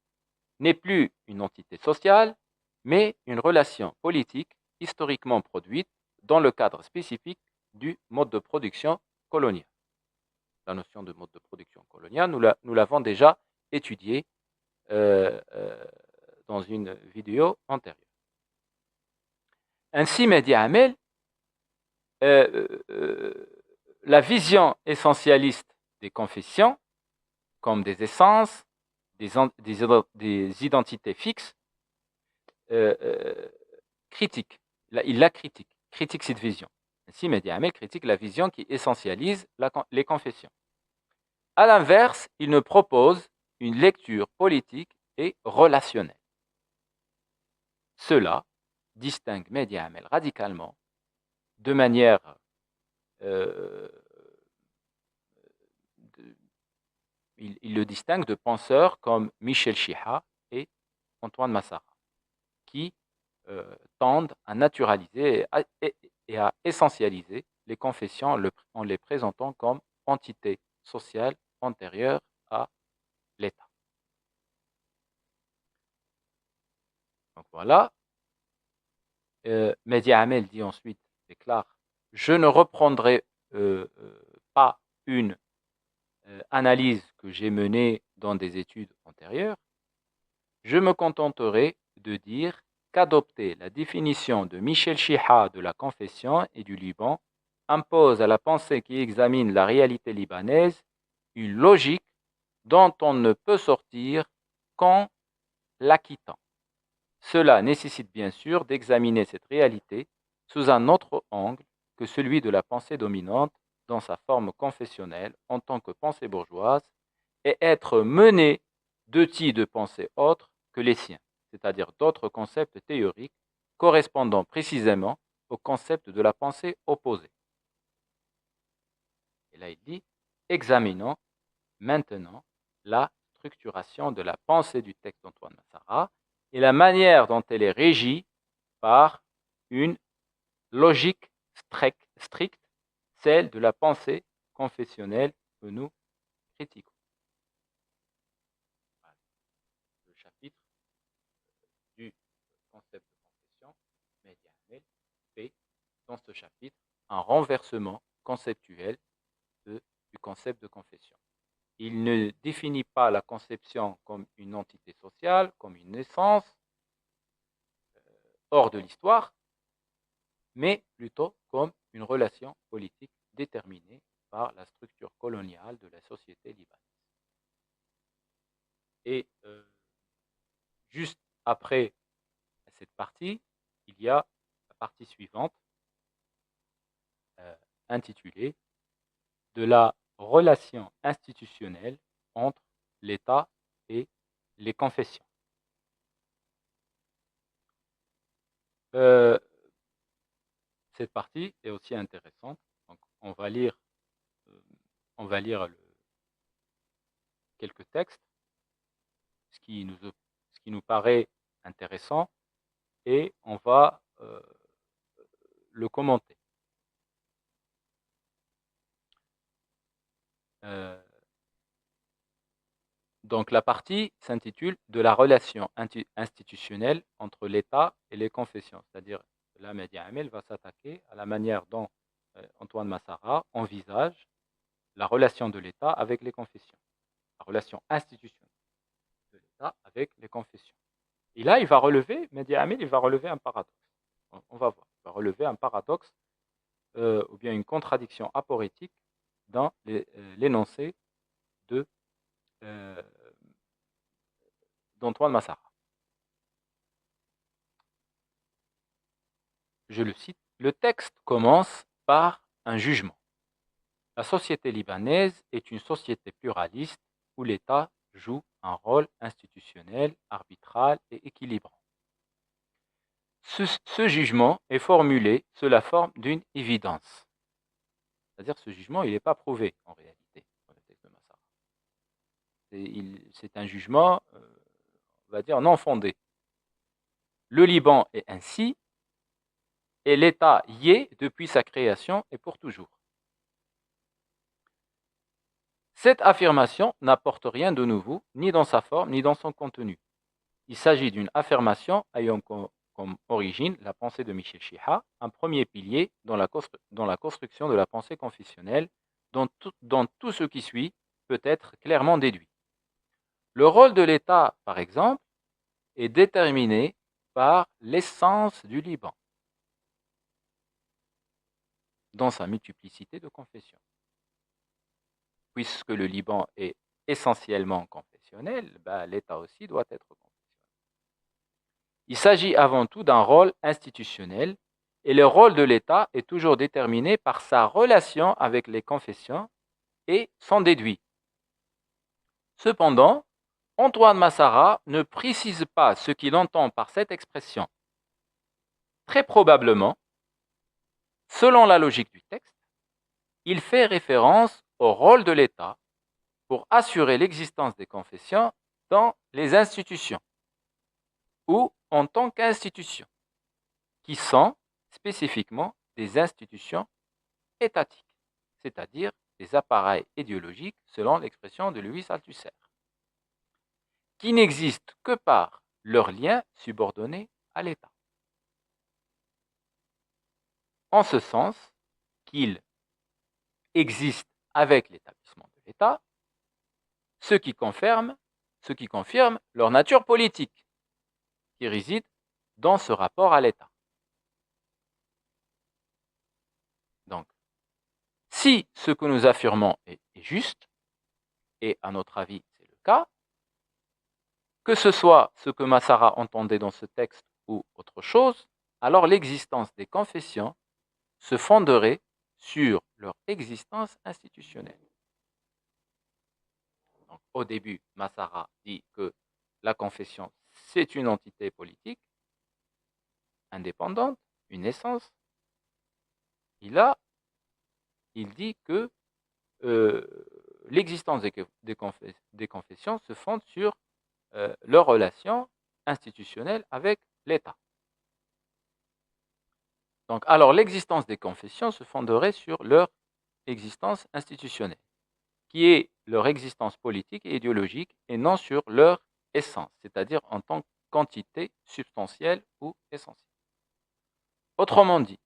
n'est plus une entité sociale, mais une relation politique historiquement produite dans le cadre spécifique du mode de production colonial. La notion de mode de production colonial, nous l'avons déjà étudiée dans une vidéo antérieure. Ainsi, Mehdi Amel, la vision essentialiste des confessions comme des essences, des identités fixes, critique. Il la critique cette vision. Ainsi, Mehdi Amel critique la vision qui essentialise les confessions. À l'inverse, il ne propose une lecture politique et relationnelle. Cela distingue Mehdi Amel radicalement, de manière il le distingue de penseurs comme Michel Chiha et Antoine Massara, qui tendent à naturaliser et à essentialiser les confessions en les présentant comme entités sociales antérieures à l'État. Donc voilà. Mehdi Amel dit ensuite, déclare, je ne reprendrai pas une analyse que j'ai menée dans des études antérieures. Je me contenterai de dire qu'adopter la définition de Michel Chiha de la confession et du Liban impose à la pensée qui examine la réalité libanaise une logique dont on ne peut sortir qu'en l'acquittant. Cela nécessite bien sûr d'examiner cette réalité sous un autre angle que celui de la pensée dominante dans sa forme confessionnelle en tant que pensée bourgeoise et être mené d'outils de pensée autres que les siens, c'est-à-dire d'autres concepts théoriques correspondant précisément au concept de la pensée opposée. Et là, il dit, examinons maintenant la structuration de la pensée du texte d'Antoine Massara et la manière dont elle est régie par une logique stricte, celle de la pensée confessionnelle que nous critiques. Le chapitre du concept de confession, Mehdi Hamel fait dans ce chapitre un renversement conceptuel du concept de confession. Il ne définit pas la conception comme une entité sociale, comme une naissance hors de l'histoire, mais plutôt comme une relation politique déterminée par la structure coloniale de la société libanaise. Et juste après cette partie, il y a la partie suivante intitulée de la relation institutionnelle entre l'État et les confessions. Cette partie est aussi intéressante. Donc, on va lire quelques textes, ce qui nous paraît intéressant, et on va le commenter. Donc la partie s'intitule de la relation institutionnelle entre l'État et les confessions, c'est-à-dire là Mehdi Hamel va s'attaquer à la manière dont Antoine Massara envisage la relation de l'État avec les confessions, la relation institutionnelle de l'État avec les confessions. Et là, Mehdi Hamel, il va relever un paradoxe. On va voir, il va relever un paradoxe ou bien une contradiction aporétique dans l'énoncé d'Antoine Massara. Je le cite, le texte commence par un jugement. La société libanaise est une société pluraliste où l'État joue un rôle institutionnel, arbitral et équilibrant. Ce jugement est formulé sous la forme d'une évidence. C'est-à-dire que ce jugement, il n'est pas prouvé en réalité dans le texte de Massara. C'est un jugement, on va dire, non fondé. Le Liban est ainsi, et l'État y est depuis sa création et pour toujours. Cette affirmation n'apporte rien de nouveau, ni dans sa forme, ni dans son contenu. Il s'agit d'une affirmation ayant comme origine la pensée de Michel Chiha, un premier pilier dans la construction de la pensée confessionnelle, dont tout ce qui suit peut être clairement déduit. Le rôle de l'État, par exemple, est déterminé par l'essence du Liban, dans sa multiplicité de confessions. Puisque le Liban est essentiellement confessionnel, l'État aussi doit être confessionnel. Il s'agit avant tout d'un rôle institutionnel, et le rôle de l'État est toujours déterminé par sa relation avec les confessions et s'en déduit. Cependant, Antoine Massara ne précise pas ce qu'il entend par cette expression. Très probablement, selon la logique du texte, il fait référence au rôle de l'État pour assurer l'existence des confessions dans les institutions ou en tant qu'institutions, qui sont spécifiquement des institutions étatiques, c'est-à-dire des appareils idéologiques selon l'expression de Louis Althusser, qui n'existent que par leur lien subordonné à l'État. En ce sens qu'ils existent avec l'établissement de l'État, ce qui confirme leur nature politique, qui réside dans ce rapport à l'État. Donc, si ce que nous affirmons est juste, et à notre avis c'est le cas, que ce soit ce que Massara entendait dans ce texte ou autre chose, alors l'existence des confessions se fonderait sur leur existence institutionnelle. Donc, au début, Massara dit que la confession, c'est une entité politique indépendante, une essence. Et là, il dit que l'existence des confessions se fonde sur leur relation institutionnelle avec l'État. Donc, alors, l'existence des confessions se fonderait sur leur existence institutionnelle, qui est leur existence politique et idéologique et non sur leur essence, c'est-à-dire en tant que quantité substantielle ou essentielle. Autrement dit,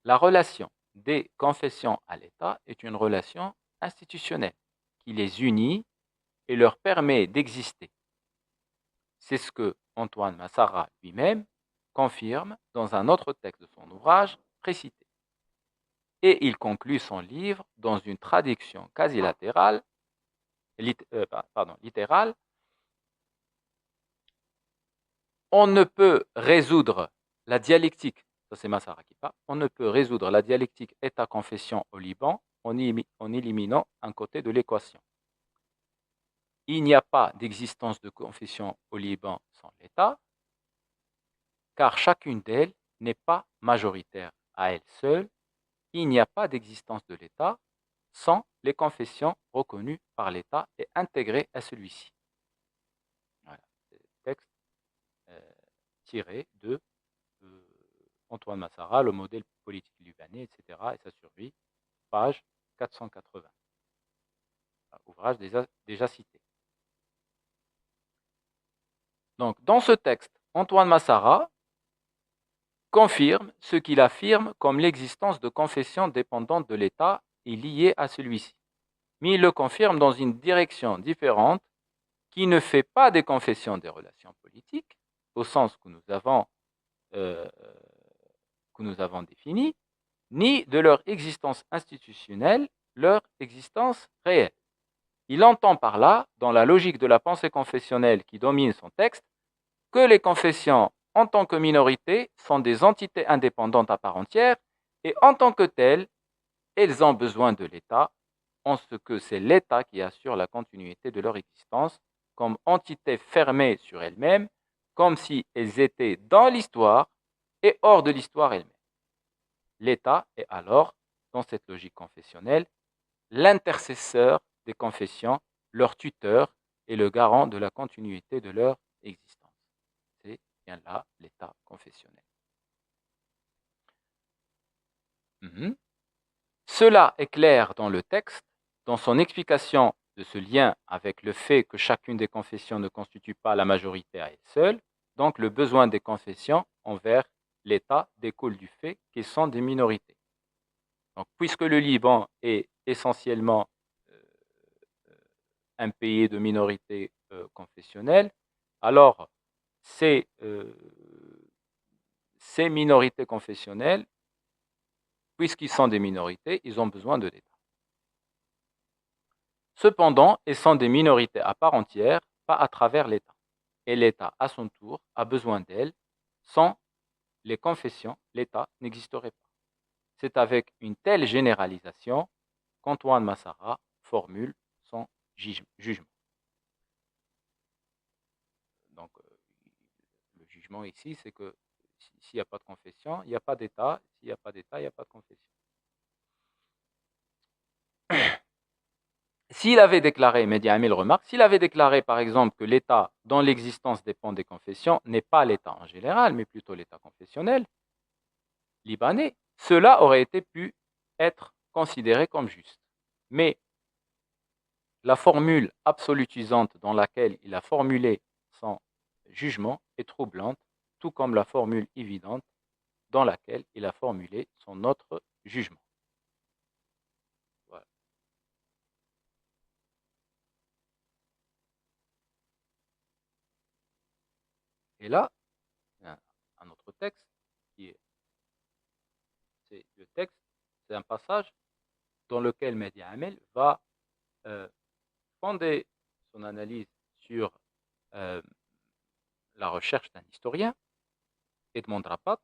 la relation des confessions à l'État est une relation institutionnelle qui les unit et leur permet d'exister. C'est ce que Antoine Massara lui-même confirme dans un autre texte de son ouvrage précité. Et il conclut son livre dans une traduction quasi littérale. On ne peut résoudre la dialectique, ça c'est Massara qui parle, on ne peut résoudre la dialectique État-confession au Liban en éliminant un côté de l'équation. Il n'y a pas d'existence de confession au Liban sans l'État, car chacune d'elles n'est pas majoritaire à elle seule. Il n'y a pas d'existence de l'État sans les confessions reconnues par l'État et intégrées à celui-ci. Voilà, c'est le texte tiré de Antoine Massara, le modèle politique libanais, etc. Et ça survit, page 480. Ouvrage déjà cité. Donc, dans ce texte, Antoine Massara confirme ce qu'il affirme comme l'existence de confessions dépendantes de l'État et liées à celui-ci. Mais il le confirme dans une direction différente qui ne fait pas des confessions des relations politiques, au sens que nous avons défini, ni de leur existence institutionnelle, leur existence réelle. Il entend par là, dans la logique de la pensée confessionnelle qui domine son texte, que les confessions, en tant que minorité, sont des entités indépendantes à part entière, et en tant que telles, elles ont besoin de l'État, en ce que c'est l'État qui assure la continuité de leur existence, comme entité fermée sur elles-mêmes, comme si elles étaient dans l'histoire et hors de l'histoire elle-même. L'État est alors, dans cette logique confessionnelle, l'intercesseur des confessions, leur tuteur et le garant de la continuité de leur existence. C'est bien là l'État confessionnel. Cela est clair dans le texte, dans son explication de ce lien avec le fait que chacune des confessions ne constitue pas la majorité à elle seule, donc le besoin des confessions envers l'État découle du fait qu'ils sont des minorités. Donc, puisque le Liban est essentiellement un pays de minorités confessionnelles, alors ces minorités confessionnelles, puisqu'ils sont des minorités, ils ont besoin de l'État. Cependant, elles sont des minorités à part entière, pas à travers l'État. Et l'État, à son tour, a besoin d'elles. Sans les confessions, l'État n'existerait pas. C'est avec une telle généralisation qu'Antoine Massara formule son jugement. Donc, le jugement ici, c'est que s'il n'y a pas de confession, il n'y a pas d'État. S'il n'y a pas d'État, il n'y a pas de confession. S'il avait déclaré, Mehdi Amil remarque, s'il avait déclaré par exemple que l'État dont l'existence dépend des confessions n'est pas l'État en général, mais plutôt l'État confessionnel libanais, cela aurait pu être considéré comme juste. Mais la formule absolutisante dans laquelle il a formulé son jugement est troublante, tout comme la formule évidente dans laquelle il a formulé son autre jugement. Voilà. Et là, il y a un autre texte qui est, c'est le texte, c'est un passage dans lequel Mehdi Amel va fonder son analyse sur la recherche d'un historien, Edmond Rapat,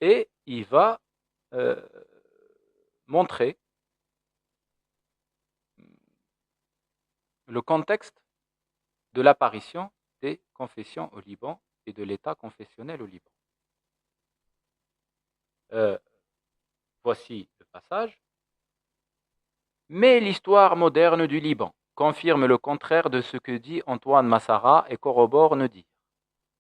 et il va montrer le contexte de l'apparition des confessions au Liban et de l'État confessionnel au Liban. Voici le passage. Mais l'histoire moderne du Liban confirme le contraire de ce que dit Antoine Massara et corrobore ne dire.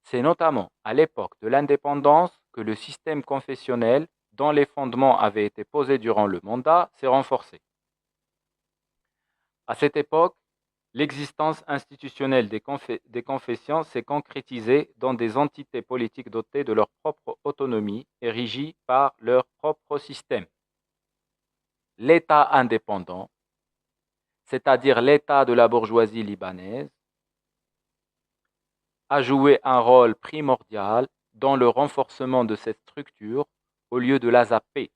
C'est notamment à l'époque de l'indépendance que le système confessionnel, dont les fondements avaient été posés durant le mandat, s'est renforcé. À cette époque, l'existence institutionnelle des confessions s'est concrétisée dans des entités politiques dotées de leur propre autonomie et régies par leur propre système. L'État indépendant, c'est-à-dire l'État de la bourgeoisie libanaise, a joué un rôle primordial dans le renforcement de cette structure au lieu de la zapper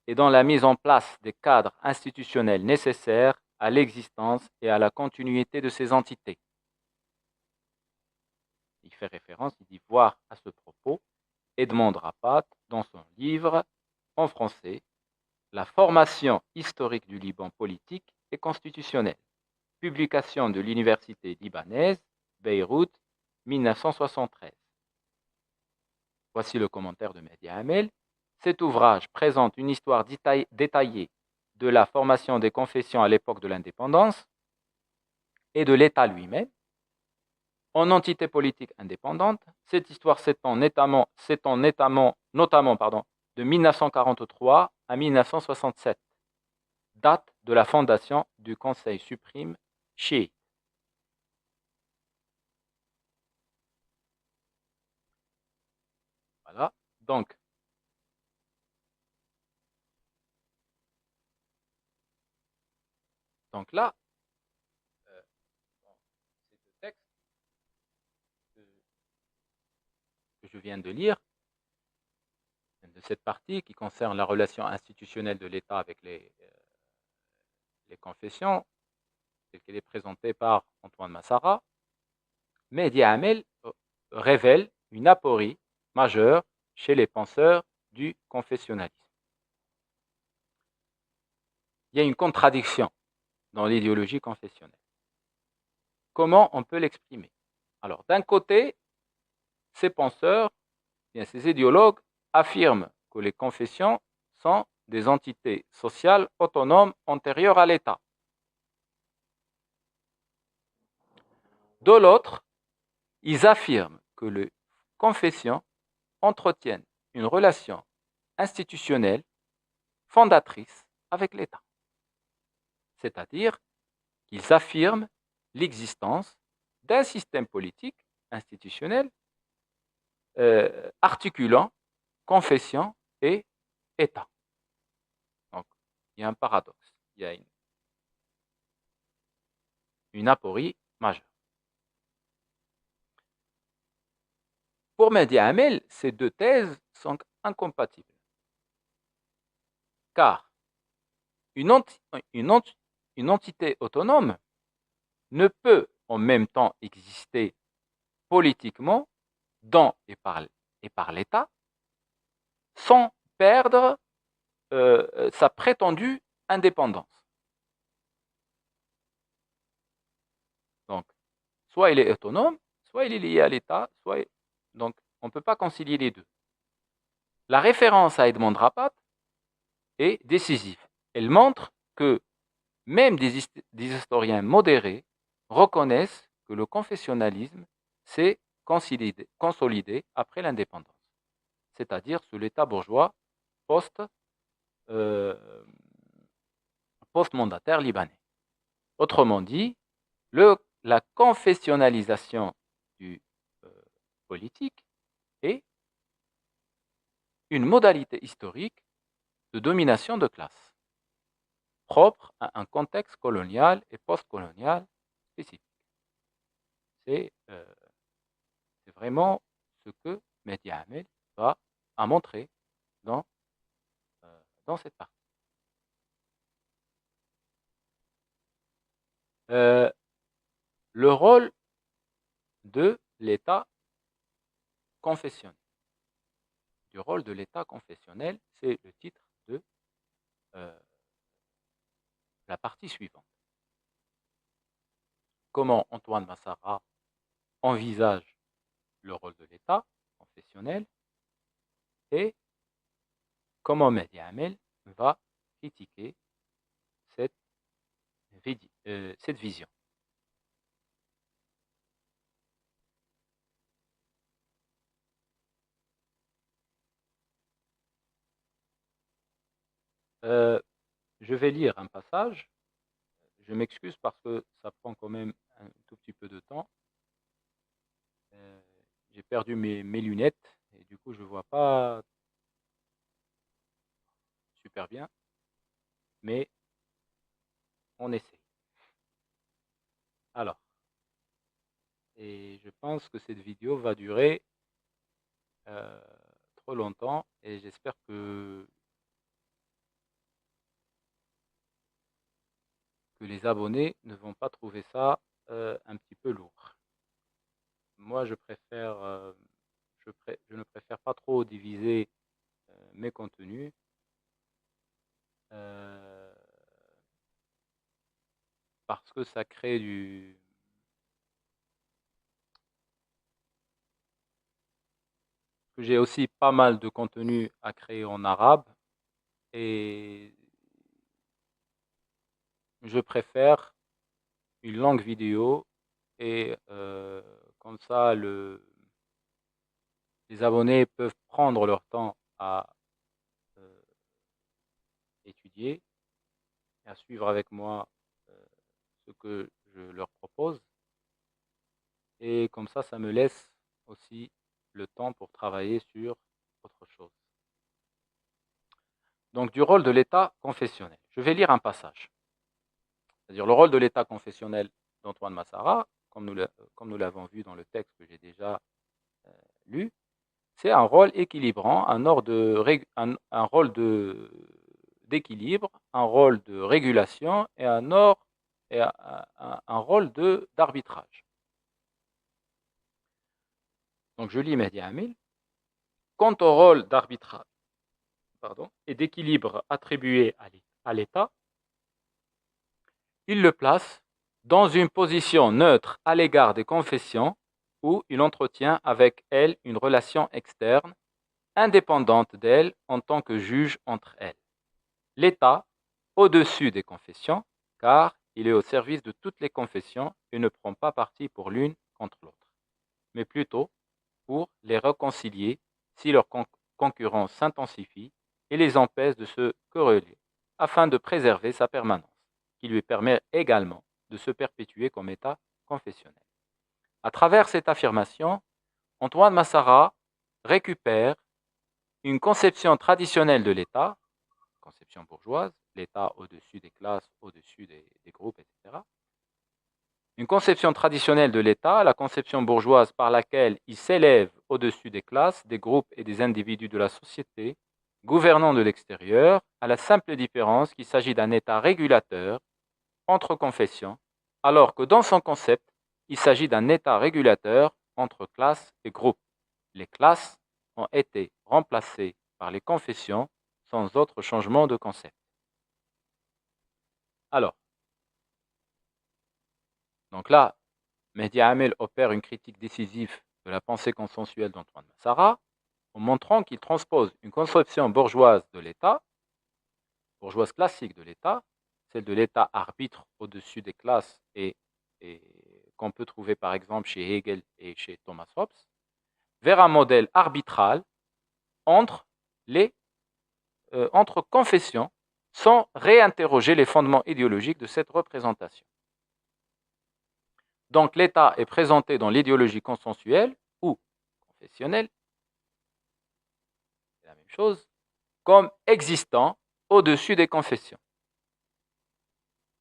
et dans la mise en place des cadres institutionnels nécessaires à l'existence et à la continuité de ces entités. Il fait référence, il dit voir à ce propos Edmond Rapat dans son livre en français La formation historique du Liban politique et constitutionnel, publication de l'Université libanaise, Beyrouth, 1973. Voici le commentaire de Mehdi Hamel. Cet ouvrage présente une histoire détaillée de la formation des confessions à l'époque de l'indépendance et de l'État lui-même. En entité politique indépendante, cette histoire s'étend notamment de 1943 à 1967, date de la fondation du Conseil suprême chiite. Voilà, donc là, ces deux textes que je viens de lire, de cette partie qui concerne la relation institutionnelle de l'État avec les confessions, telle qu'elle est présentée par Antoine Massara, Mehdi Hamel révèle une aporie majeure chez les penseurs du confessionnalisme. Il y a une contradiction dans l'idéologie confessionnelle. Comment on peut l'exprimer? Alors, d'un côté, ces penseurs, bien ces idéologues, affirment que les confessions sont des entités sociales autonomes antérieures à l'État. De l'autre, ils affirment que les confessions entretiennent une relation institutionnelle fondatrice avec l'État. C'est-à-dire qu'ils affirment l'existence d'un système politique institutionnel articulant confession et État. Donc, il y a un paradoxe, il y a une aporie majeure. Pour Mehdi Hamel, ces deux thèses sont incompatibles. Car une entité autonome ne peut en même temps exister politiquement dans et par l'État sans perdre sa prétendue indépendance. Donc, soit il est autonome, soit il est lié à l'État, donc on ne peut pas concilier les deux. La référence à Edmond Rapat est décisive. Elle montre que même des historiens modérés reconnaissent que le confessionnalisme s'est consolidé après l'indépendance, c'est-à-dire sous l'État bourgeois euh, post-mandataire libanais. Autrement dit, la confessionnalisation du politique est une modalité historique de domination de classe, propre à un contexte colonial et post-colonial spécifique. C'est vraiment ce que Mehdi Hamel a montré dans cette partie. Le rôle de l'État confessionnel. Du rôle de l'État confessionnel, c'est le titre de la partie suivante. Comment Antoine Massara envisage le rôle de l'État confessionnel et comment Mehdi Hamel va critiquer cette vision. Je vais lire un passage. je m'excuse parce que ça prend quand même un tout petit peu de temps. J'ai perdu mes lunettes et du coup, je vois pas super bien, mais on essaie. Alors, et je pense que cette vidéo va durer euh, trop longtemps et j'espère que les abonnés ne vont pas trouver ça un petit peu lourd. Moi, je ne préfère pas trop diviser mes contenus. euh, Parce que ça crée J'ai aussi pas mal de contenu à créer en arabe et je préfère une longue vidéo et comme ça les abonnés peuvent prendre leur temps à euh, étudier et à suivre avec moi euh, ce que je leur propose et comme ça me laisse aussi le temps pour travailler sur autre chose. Donc du rôle de l'État confessionnel. Je vais lire un passage. C'est-à-dire le rôle de l'État confessionnel d'Antoine Massara, comme nous l'avons vu dans le texte que j'ai déjà lu, c'est un rôle équilibrant, un rôle d'équilibre, un rôle de régulation et un rôle d'arbitrage. Donc je lis Mehdi Amil. Quant au rôle d'arbitrage et d'équilibre attribué à l'État, il le place dans une position neutre à l'égard des confessions où il entretient avec elles une relation externe, indépendante d'elles en tant que juge entre elles. L'État, au-dessus des confessions, car il est au service de toutes les confessions et ne prend pas parti pour l'une contre l'autre, mais plutôt pour les réconcilier si leur concurrence s'intensifie et les empêche de se quereller, afin de préserver sa permanence, qui lui permet également de se perpétuer comme État confessionnel. À travers cette affirmation, Antoine Massara récupère une conception traditionnelle de l'État, conception bourgeoise, l'État au-dessus des classes, au-dessus des groupes, etc. Une conception traditionnelle de l'État, la conception bourgeoise par laquelle il s'élève au-dessus des classes, des groupes et des individus de la société, gouvernant de l'extérieur, à la simple différence qu'il s'agit d'un État régulateur entre confessions, alors que dans son concept, il s'agit d'un État régulateur entre classes et groupes. Les classes ont été remplacées par les confessions sans autre changement de concept. Alors, donc là, Mehdi Amel opère une critique décisive de la pensée consensuelle d'Antoine Massara, en montrant qu'il transpose une conception bourgeoise de l'État, bourgeoise classique de l'État, celle de l'État arbitre au-dessus des classes et qu'on peut trouver par exemple chez Hegel et chez Thomas Hobbes, vers un modèle arbitral entre, entre confessions, sans réinterroger les fondements idéologiques de cette représentation. Donc l'État est présenté dans l'idéologie consensuelle ou confessionnelle, c'est la même chose, comme existant au-dessus des confessions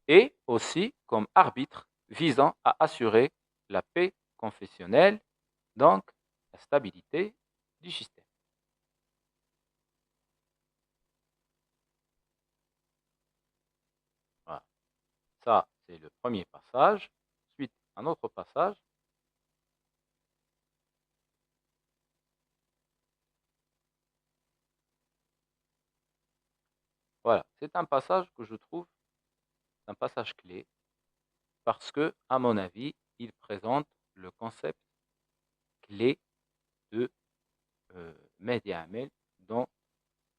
et aussi comme arbitre visant à assurer la paix confessionnelle, donc la stabilité du système. Voilà. Ça, c'est le premier passage. Ensuite, un autre passage. Voilà, c'est un passage que je trouve un passage clé parce que, à mon avis, il présente le concept clé de Mehdi Amel dans,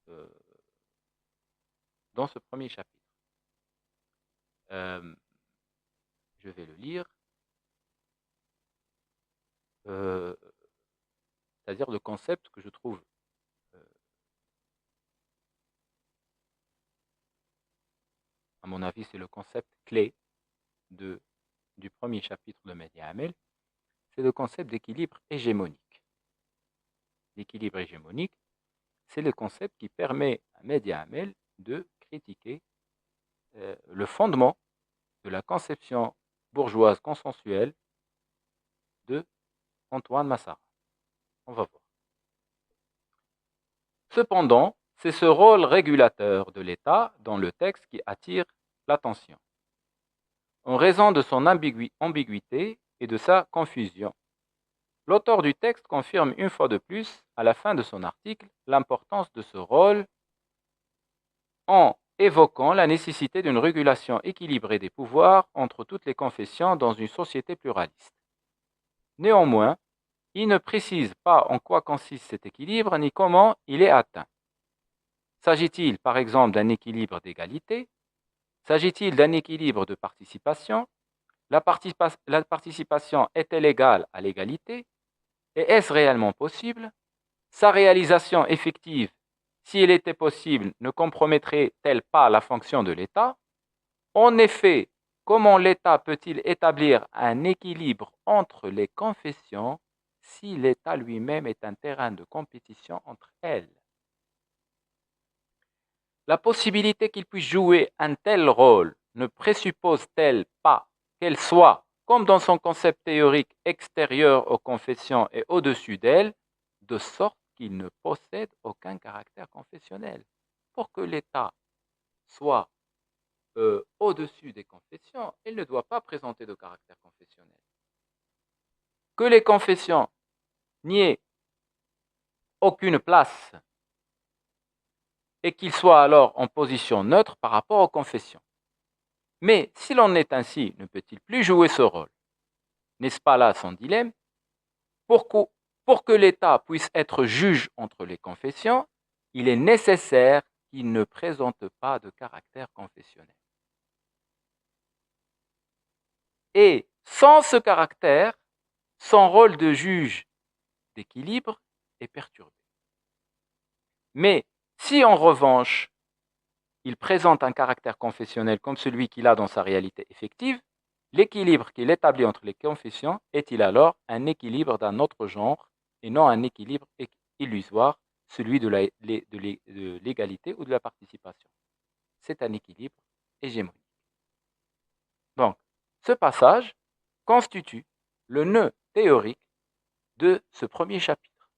euh, dans ce premier chapitre. Euh, je vais le lire. Euh, C'est-à-dire le concept que je trouve, euh, à mon avis, c'est le concept clé du premier chapitre de Mehdi Hamel, c'est le concept d'équilibre hégémonique. L'équilibre hégémonique, c'est le concept qui permet à Mehdi Hamel de critiquer le fondement de la conception bourgeoise consensuelle de Antoine Massara. On va voir. Cependant, c'est ce rôle régulateur de l'État dans le texte qui attire l'attention, en raison de son ambiguïté et de sa confusion. L'auteur du texte confirme une fois de plus, à la fin de son article, l'importance de ce rôle en évoquant la nécessité d'une régulation équilibrée des pouvoirs entre toutes les confessions dans une société pluraliste. Néanmoins, il ne précise pas en quoi consiste cet équilibre ni comment il est atteint. S'agit-il par exemple d'un équilibre d'égalité? S'agit-il d'un équilibre de participation? La participation est-elle égale à l'égalité? Et est-ce réellement possible? Sa réalisation effective, si elle était possible, ne compromettrait-elle pas la fonction de l'État? En effet, comment l'État peut-il établir un équilibre entre les confessions si l'État lui-même est un terrain de compétition entre elles? La possibilité qu'il puisse jouer un tel rôle ne présuppose-t-elle pas qu'elle soit, comme dans son concept théorique, extérieure aux confessions et au-dessus d'elles, de sorte qu'il ne possède aucun caractère confessionnel? Pour que l'État soit au-dessus des confessions, il ne doit pas présenter de caractère confessionnel. Que les confessions n'y aient aucune place et qu'il soit alors en position neutre par rapport aux confessions. Mais s'il en est ainsi, ne peut-il plus jouer ce rôle? N'est-ce pas là son dilemme? Pour que l'État puisse être juge entre les confessions, il est nécessaire qu'il ne présente pas de caractère confessionnel. Et sans ce caractère, son rôle de juge d'équilibre est perturbé. Mais si en revanche, il présente un caractère confessionnel comme celui qu'il a dans sa réalité effective, l'équilibre qu'il établit entre les confessions est-il alors un équilibre d'un autre genre et non un équilibre illusoire, celui de l'égalité ou de la participation? C'est un équilibre hégémonique. Donc, ce passage constitue le nœud théorique de ce premier chapitre.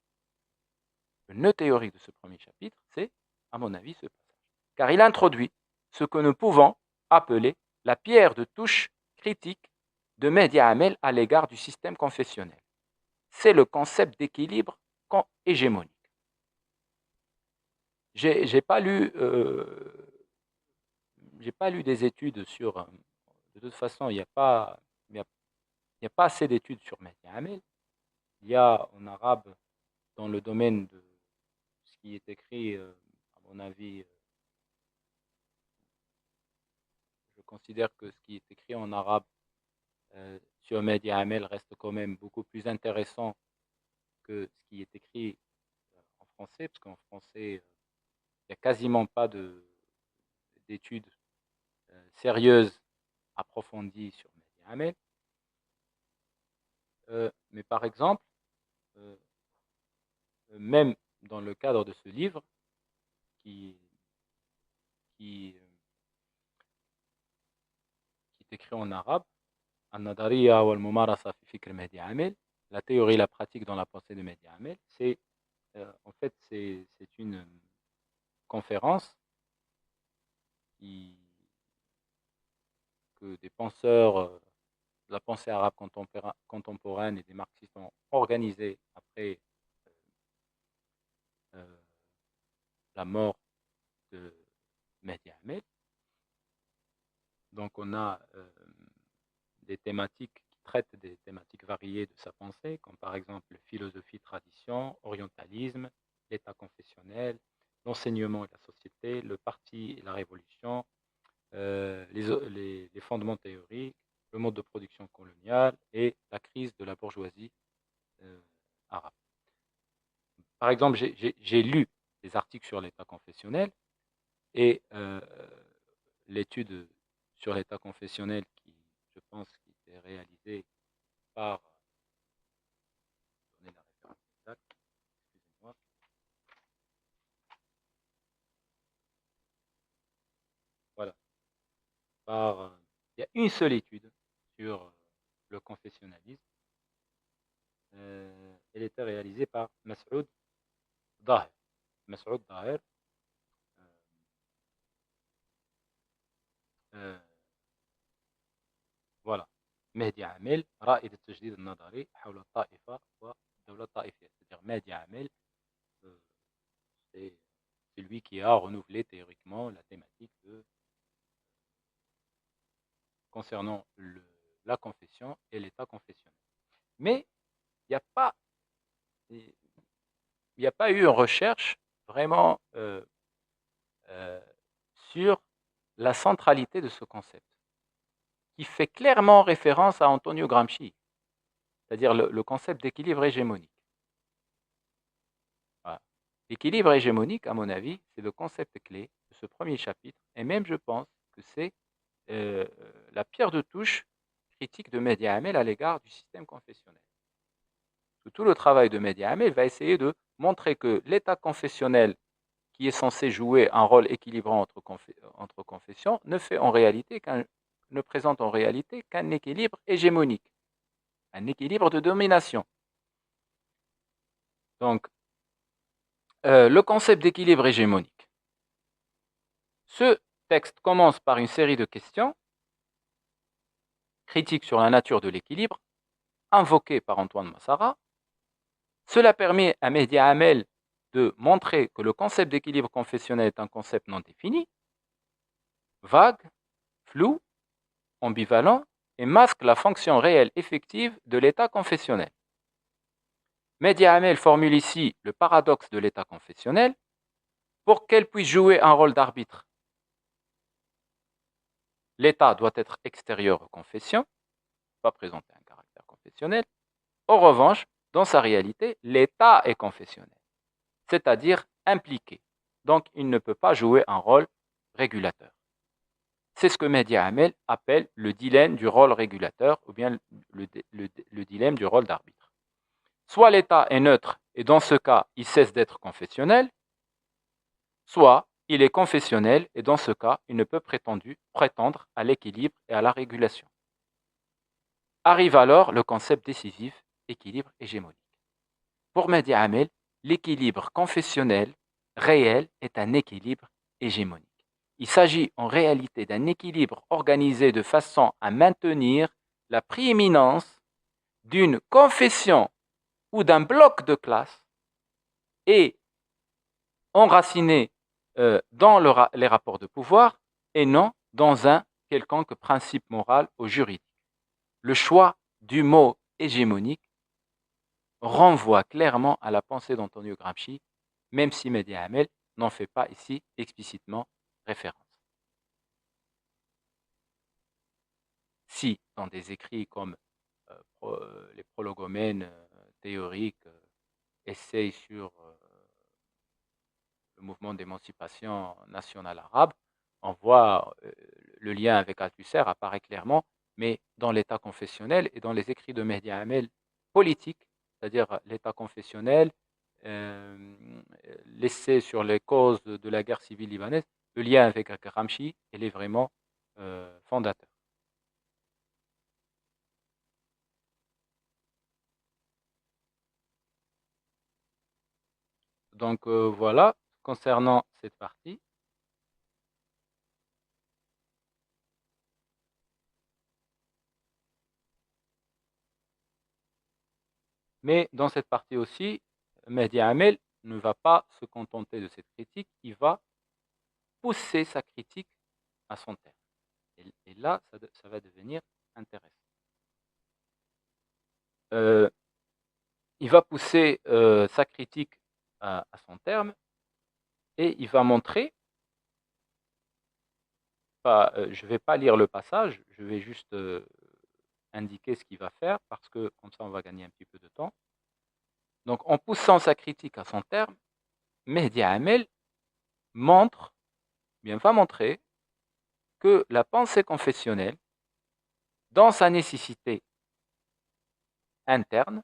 Le nœud théorique de ce premier chapitre, c'est, à mon avis, ce passage. Car il introduit ce que nous pouvons appeler la pierre de touche critique de Mehdi Hamel à l'égard du système confessionnel. C'est le concept d'équilibre hégémonique. J'ai pas lu des études sur. De toute façon, il n'y a pas assez d'études sur Mehdi Hamel. Il y a en arabe, dans le domaine de ce qui est écrit, à mon avis, je considère que ce qui est écrit en arabe sur Mehdi Hamel reste quand même beaucoup plus intéressant que ce qui est écrit en français, parce qu'en français, il n'y a quasiment pas d'études sérieuses, approfondies sur Mehdi Hamel. Mais par exemple, même dans le cadre de ce livre, qui est écrit en arabe, An-Nadariya wal Mumarasa fi Fikr Mehdi Hamel, la théorie et la pratique dans la pensée de Mehdi Hamel, c'est en fait c'est une conférence que des penseurs de la pensée arabe contemporaine et des marxistes ont organisée après la mort de Mehdi Hamel. Donc on a des thématiques qui traitent des thématiques variées de sa pensée, comme par exemple philosophie, tradition, orientalisme, l'état confessionnel, l'enseignement et la société, le parti et la révolution, les fondements théoriques, le mode de production colonial et la crise de la bourgeoisie arabe. Par exemple, j'ai lu des articles sur l'état confessionnel et l'étude sur l'état confessionnel qui, je pense qu'il était réalisé par, donner la référence exacte, excusez-moi, voilà, il y a une seule étude sur le confessionnalisme. Elle était réalisée par Masoud Daher. Masoud Daher, voilà. مهدي عامل رائد التجديد النظري حول الطائفة والدولة الطائفية. C'est-à-dire Mehdi Amel, c'est lui qui a renouvelé théoriquement la thématique concernant la confession et l'état confessionnel. Mais il n'y a pas eu une recherche vraiment sur la centralité de ce concept, qui fait clairement référence à Antonio Gramsci, c'est-à-dire le concept d'équilibre hégémonique. Voilà. L'équilibre hégémonique, à mon avis, c'est le concept clé de ce premier chapitre, et même je pense que c'est la pierre de touche critique de Mehdi Amel à l'égard du système confessionnel. Tout le travail de Mehdi Amel va essayer de montrer que l'état confessionnel, qui est censé jouer un rôle équilibrant entre confessions, ne présente en réalité qu'un équilibre hégémonique, un équilibre de domination. Donc, le concept d'équilibre hégémonique. Ce texte commence par une série de questions critiques sur la nature de l'équilibre, invoquées par Antoine Massara. Cela permet à Mehdi Amel de montrer que le concept d'équilibre confessionnel est un concept non défini, vague, flou, ambivalent, et masque la fonction réelle effective de l'état confessionnel. Mehdi Amel formule ici le paradoxe de l'état confessionnel. Pour qu'elle puisse jouer un rôle d'arbitre, l'état doit être extérieur aux confessions, pas présenter un caractère confessionnel. En revanche, dans sa réalité, l'état est confessionnel, c'est-à-dire impliqué. Donc, il ne peut pas jouer un rôle régulateur. C'est ce que Mehdi Amel appelle le dilemme du rôle régulateur ou bien le dilemme du rôle d'arbitre. Soit l'état est neutre et dans ce cas, il cesse d'être confessionnel, soit il est confessionnel et dans ce cas, il ne peut prétendre à l'équilibre et à la régulation. Arrive alors le concept décisif, équilibre hégémonique. Pour Mehdi Amel, l'équilibre confessionnel réel est un équilibre hégémonique. Il s'agit en réalité d'un équilibre organisé de façon à maintenir la prééminence d'une confession ou d'un bloc de classe et enraciné dans les rapports de pouvoir et non dans un quelconque principe moral ou juridique. Le choix du mot hégémonique renvoie clairement à la pensée d'Antonio Gramsci, même si Mehdi Amel n'en fait pas ici explicitement référence. Si, dans des écrits comme les prologomènes théoriques, essais sur le mouvement d'émancipation nationale arabe, on voit le lien avec Althusser apparaît clairement, mais dans l'état confessionnel et dans les écrits de Mehdi Amel politiques, c'est-à-dire l'état confessionnel, l'essai sur les causes de la guerre civile libanaise, le lien avec Gramsci, il est vraiment fondateur. Donc voilà, concernant cette partie. Mais dans cette partie aussi, Mehdi Amel ne va pas se contenter de cette critique, il va pousser sa critique à son terme. Et là, ça va devenir intéressant. Il va pousser sa critique à son terme et il va montrer, je ne vais pas lire le passage, je vais juste indiquer ce qu'il va faire parce que comme ça on va gagner un petit peu de temps. Donc en poussant sa critique à son terme, Mehdi Amel va montrer que la pensée confessionnelle, dans sa nécessité interne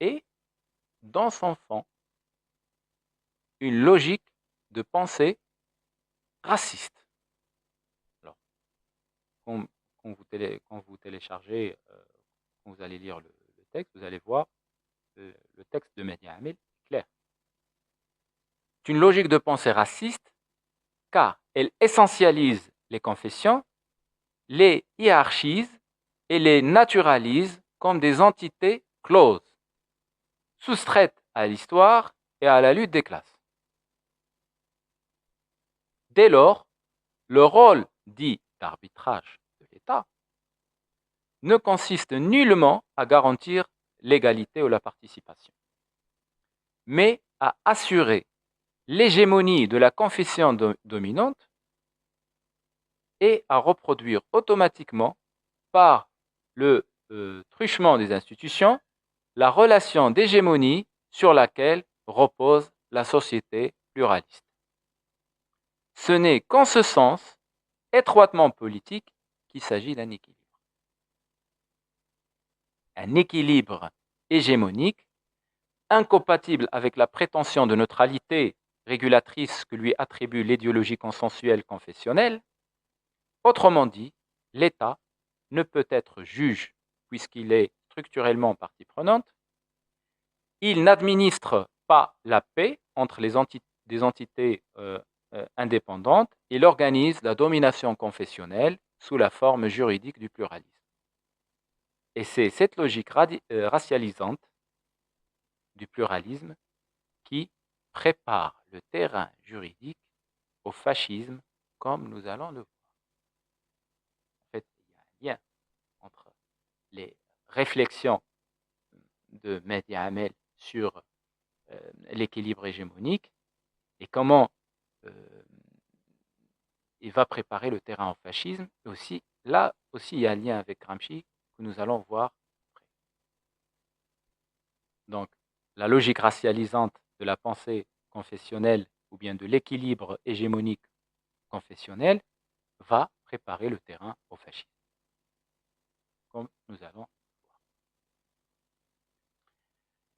et dans son fond une logique de pensée raciste. Alors, quand, quand vous téléchargez, quand vous allez lire le texte, vous allez voir le texte de Mehdi Amel clair. C'est une logique de pensée raciste car elle essentialise les confessions, les hiérarchise et les naturalise comme des entités closes, soustraites à l'histoire et à la lutte des classes. Dès lors, le rôle dit d'arbitrage de l'État ne consiste nullement à garantir l'égalité ou la participation, mais à assurer l'hégémonie de la confession dominante et à reproduire automatiquement par le truchement des institutions la relation d'hégémonie sur laquelle repose la société pluraliste. Ce n'est qu'en ce sens, étroitement politique, qu'il s'agit d'un équilibre. Un équilibre hégémonique, incompatible avec la prétention de neutralité régulatrice que lui attribue l'idéologie consensuelle confessionnelle. Autrement dit, l'État ne peut être juge puisqu'il est structurellement partie prenante. Il n'administre pas la paix entre des entités indépendantes. Il organise la domination confessionnelle sous la forme juridique du pluralisme. Et c'est cette logique racialisante du pluralisme qui prépare le terrain juridique au fascisme comme nous allons le voir. En fait, il y a un lien entre les réflexions de Mehdi Amel sur l'équilibre hégémonique et comment il va préparer le terrain au fascisme. Et aussi, là aussi, il y a un lien avec Gramsci que nous allons voir après. Donc, la logique racialisante de la pensée confessionnelle ou bien de l'équilibre hégémonique confessionnel va préparer le terrain au fascisme, comme nous allons voir.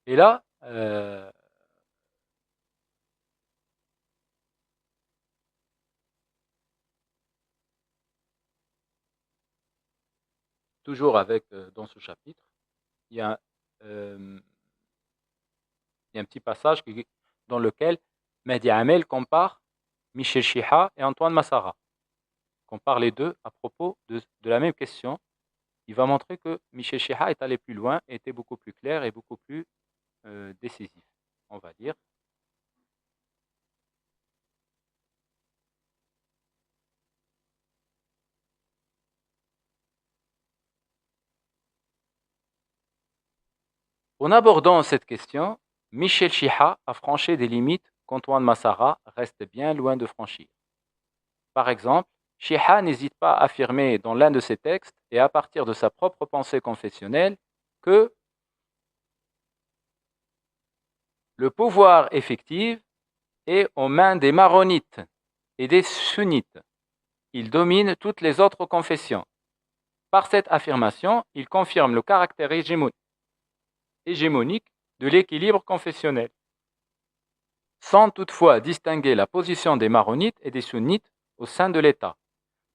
Et là, toujours avec, dans ce chapitre, il y a un petit passage dans lequel Mehdi Amel compare Michel Chiha et Antoine Massara. Compare les deux à propos de la même question. Il va montrer que Michel Chiha est allé plus loin, était beaucoup plus clair et beaucoup plus décisif, on va dire. En abordant cette question, Michel Chiha a franchi des limites qu'Antoine Massara reste bien loin de franchir. Par exemple, Chiha n'hésite pas à affirmer dans l'un de ses textes et à partir de sa propre pensée confessionnelle que le pouvoir effectif est aux mains des maronites et des sunnites. Il domine toutes les autres confessions. Par cette affirmation, il confirme le caractère hégémonique de l'équilibre confessionnel, sans toutefois distinguer la position des maronites et des sunnites au sein de l'État.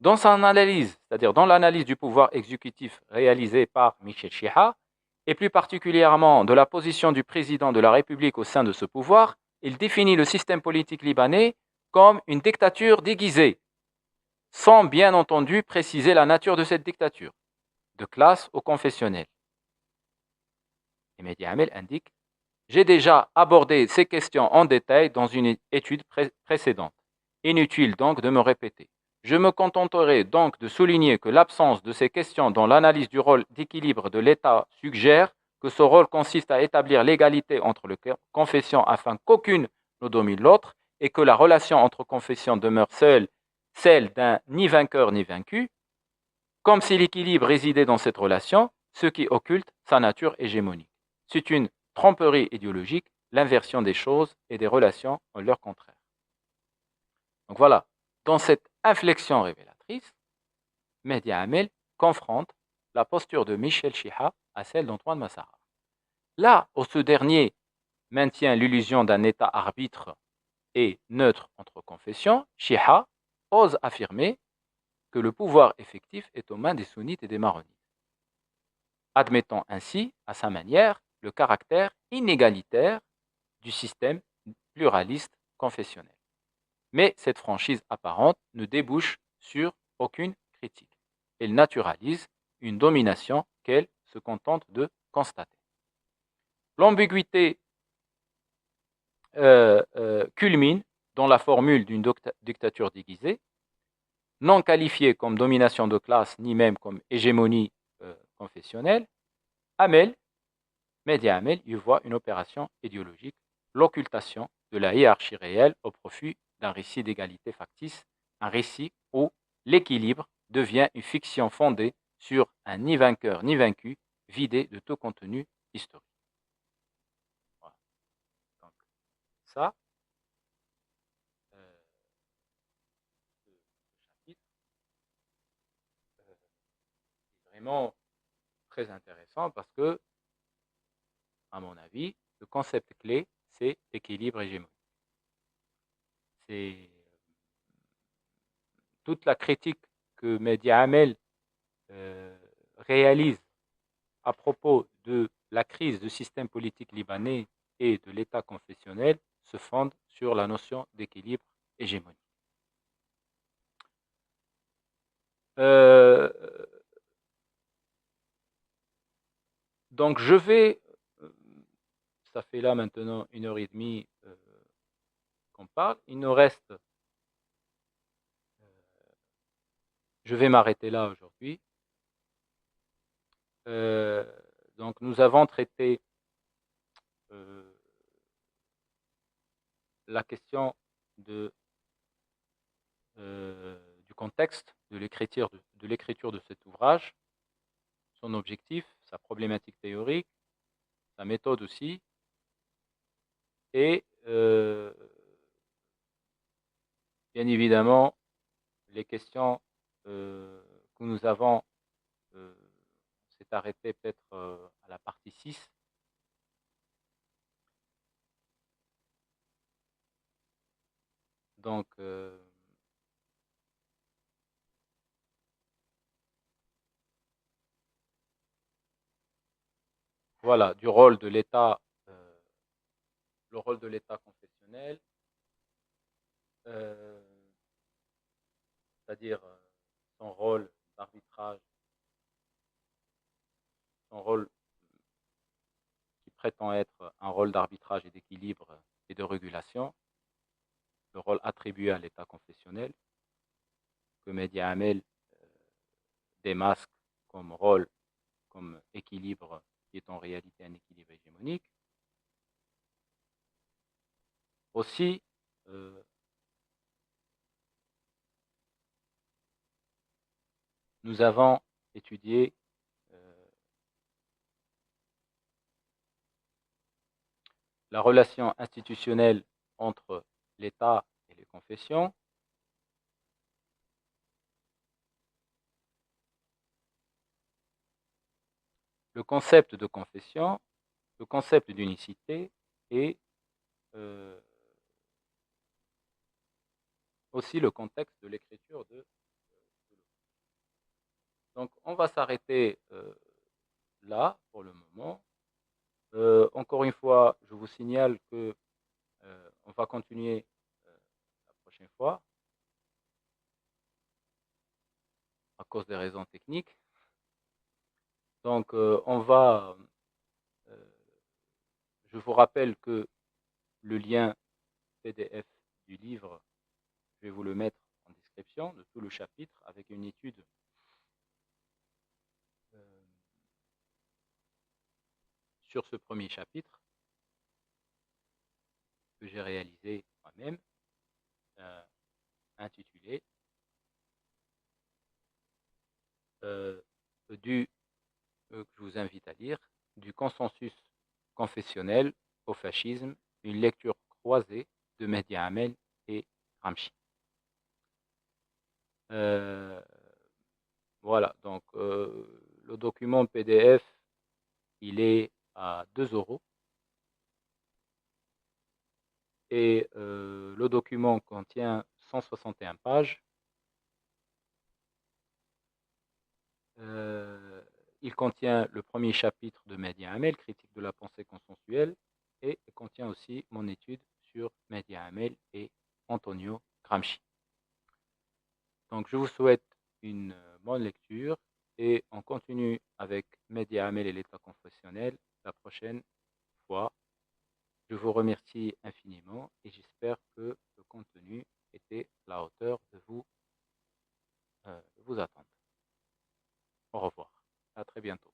Dans son analyse, c'est-à-dire dans l'analyse du pouvoir exécutif réalisée par Michel Chiha, et plus particulièrement de la position du président de la République au sein de ce pouvoir, il définit le système politique libanais comme une dictature déguisée, sans bien entendu préciser la nature de cette dictature, de classe ou confessionnelle. Et Mehdi Amel indique: j'ai déjà abordé ces questions en détail dans une étude précédente. Inutile donc de me répéter. Je me contenterai donc de souligner que l'absence de ces questions dans l'analyse du rôle d'équilibre de l'État suggère que ce rôle consiste à établir l'égalité entre les confessions afin qu'aucune ne domine l'autre et que la relation entre confessions demeure celle d'un ni vainqueur ni vaincu, comme si l'équilibre résidait dans cette relation, ce qui occulte sa nature hégémonique. C'est une tromperie idéologique, l'inversion des choses et des relations en leur contraire. Donc voilà, dans cette inflexion révélatrice, Mehdi Amel confronte la posture de Michel Chiha à celle d'Antoine Massara. Là où ce dernier maintient l'illusion d'un État arbitre et neutre entre confessions, Chiha ose affirmer que le pouvoir effectif est aux mains des sunnites et des maronites, admettant ainsi, à sa manière, le caractère inégalitaire du système pluraliste confessionnel. Mais cette franchise apparente ne débouche sur aucune critique. Elle naturalise une domination qu'elle se contente de constater. L'ambiguïté culmine dans la formule d'une dictature déguisée, non qualifiée comme domination de classe ni même comme hégémonie confessionnelle. Mehdi Amel y voit une opération idéologique, l'occultation de la hiérarchie réelle au profit d'un récit d'égalité factice, un récit où l'équilibre devient une fiction fondée sur un ni vainqueur ni vaincu, vidé de tout contenu historique. Voilà. Donc, ça, ce chapitre est vraiment très intéressant parce que, à mon avis, le concept clé, c'est l'équilibre hégémonique. C'est toute la critique que Mehdi Amel réalise à propos de la crise du système politique libanais et de l'État confessionnel se fonde sur la notion d'équilibre hégémonique. Donc je vais, ça fait là maintenant 1h30 qu'on parle, il nous reste, je vais m'arrêter là aujourd'hui. Donc nous avons traité la question du contexte de l'écriture de cet ouvrage, son objectif, sa problématique théorique, sa méthode aussi, et bien évidemment les questions que nous avons, s'est arrêté peut-être à la partie 6. Donc, voilà, du rôle de l'État, le rôle de l'État confessionnel, c'est-à-dire son rôle d'arbitrage, son rôle qui prétend être un rôle d'arbitrage et d'équilibre et de régulation, le rôle attribué à l'État confessionnel, que Mehdi Amel démasque comme rôle, comme équilibre qui est en réalité un équilibre hégémonique. Aussi, nous avons étudié la relation institutionnelle entre l'État et les confessions, le concept de confession, le concept d'unicité et aussi le contexte de l'écriture de l'ouvrage. Donc, on va s'arrêter là pour le moment. Encore une fois, je vous signale que on va continuer la prochaine fois à cause des raisons techniques. Donc, je vous rappelle que le lien PDF du livre, je vais vous le mettre en description de tout le chapitre avec une étude sur ce premier chapitre que j'ai réalisé moi-même, intitulé que je vous invite à lire, du consensus confessionnel au fascisme, une lecture croisée de Mehdi Amel et Gramsci. Voilà, donc le document PDF, il est à 2 euros et le document contient 161 pages. Il contient le premier chapitre de Mehdi Hamel, critique de la pensée consensuelle, et il contient aussi mon étude sur Mehdi Hamel et Antonio Gramsci. Donc je vous souhaite une bonne lecture et on continue avec Mehdi Hamel et l'état confessionnel la prochaine fois. Je vous remercie infiniment et j'espère que le contenu était à la hauteur de vos attentes. Au revoir. À très bientôt.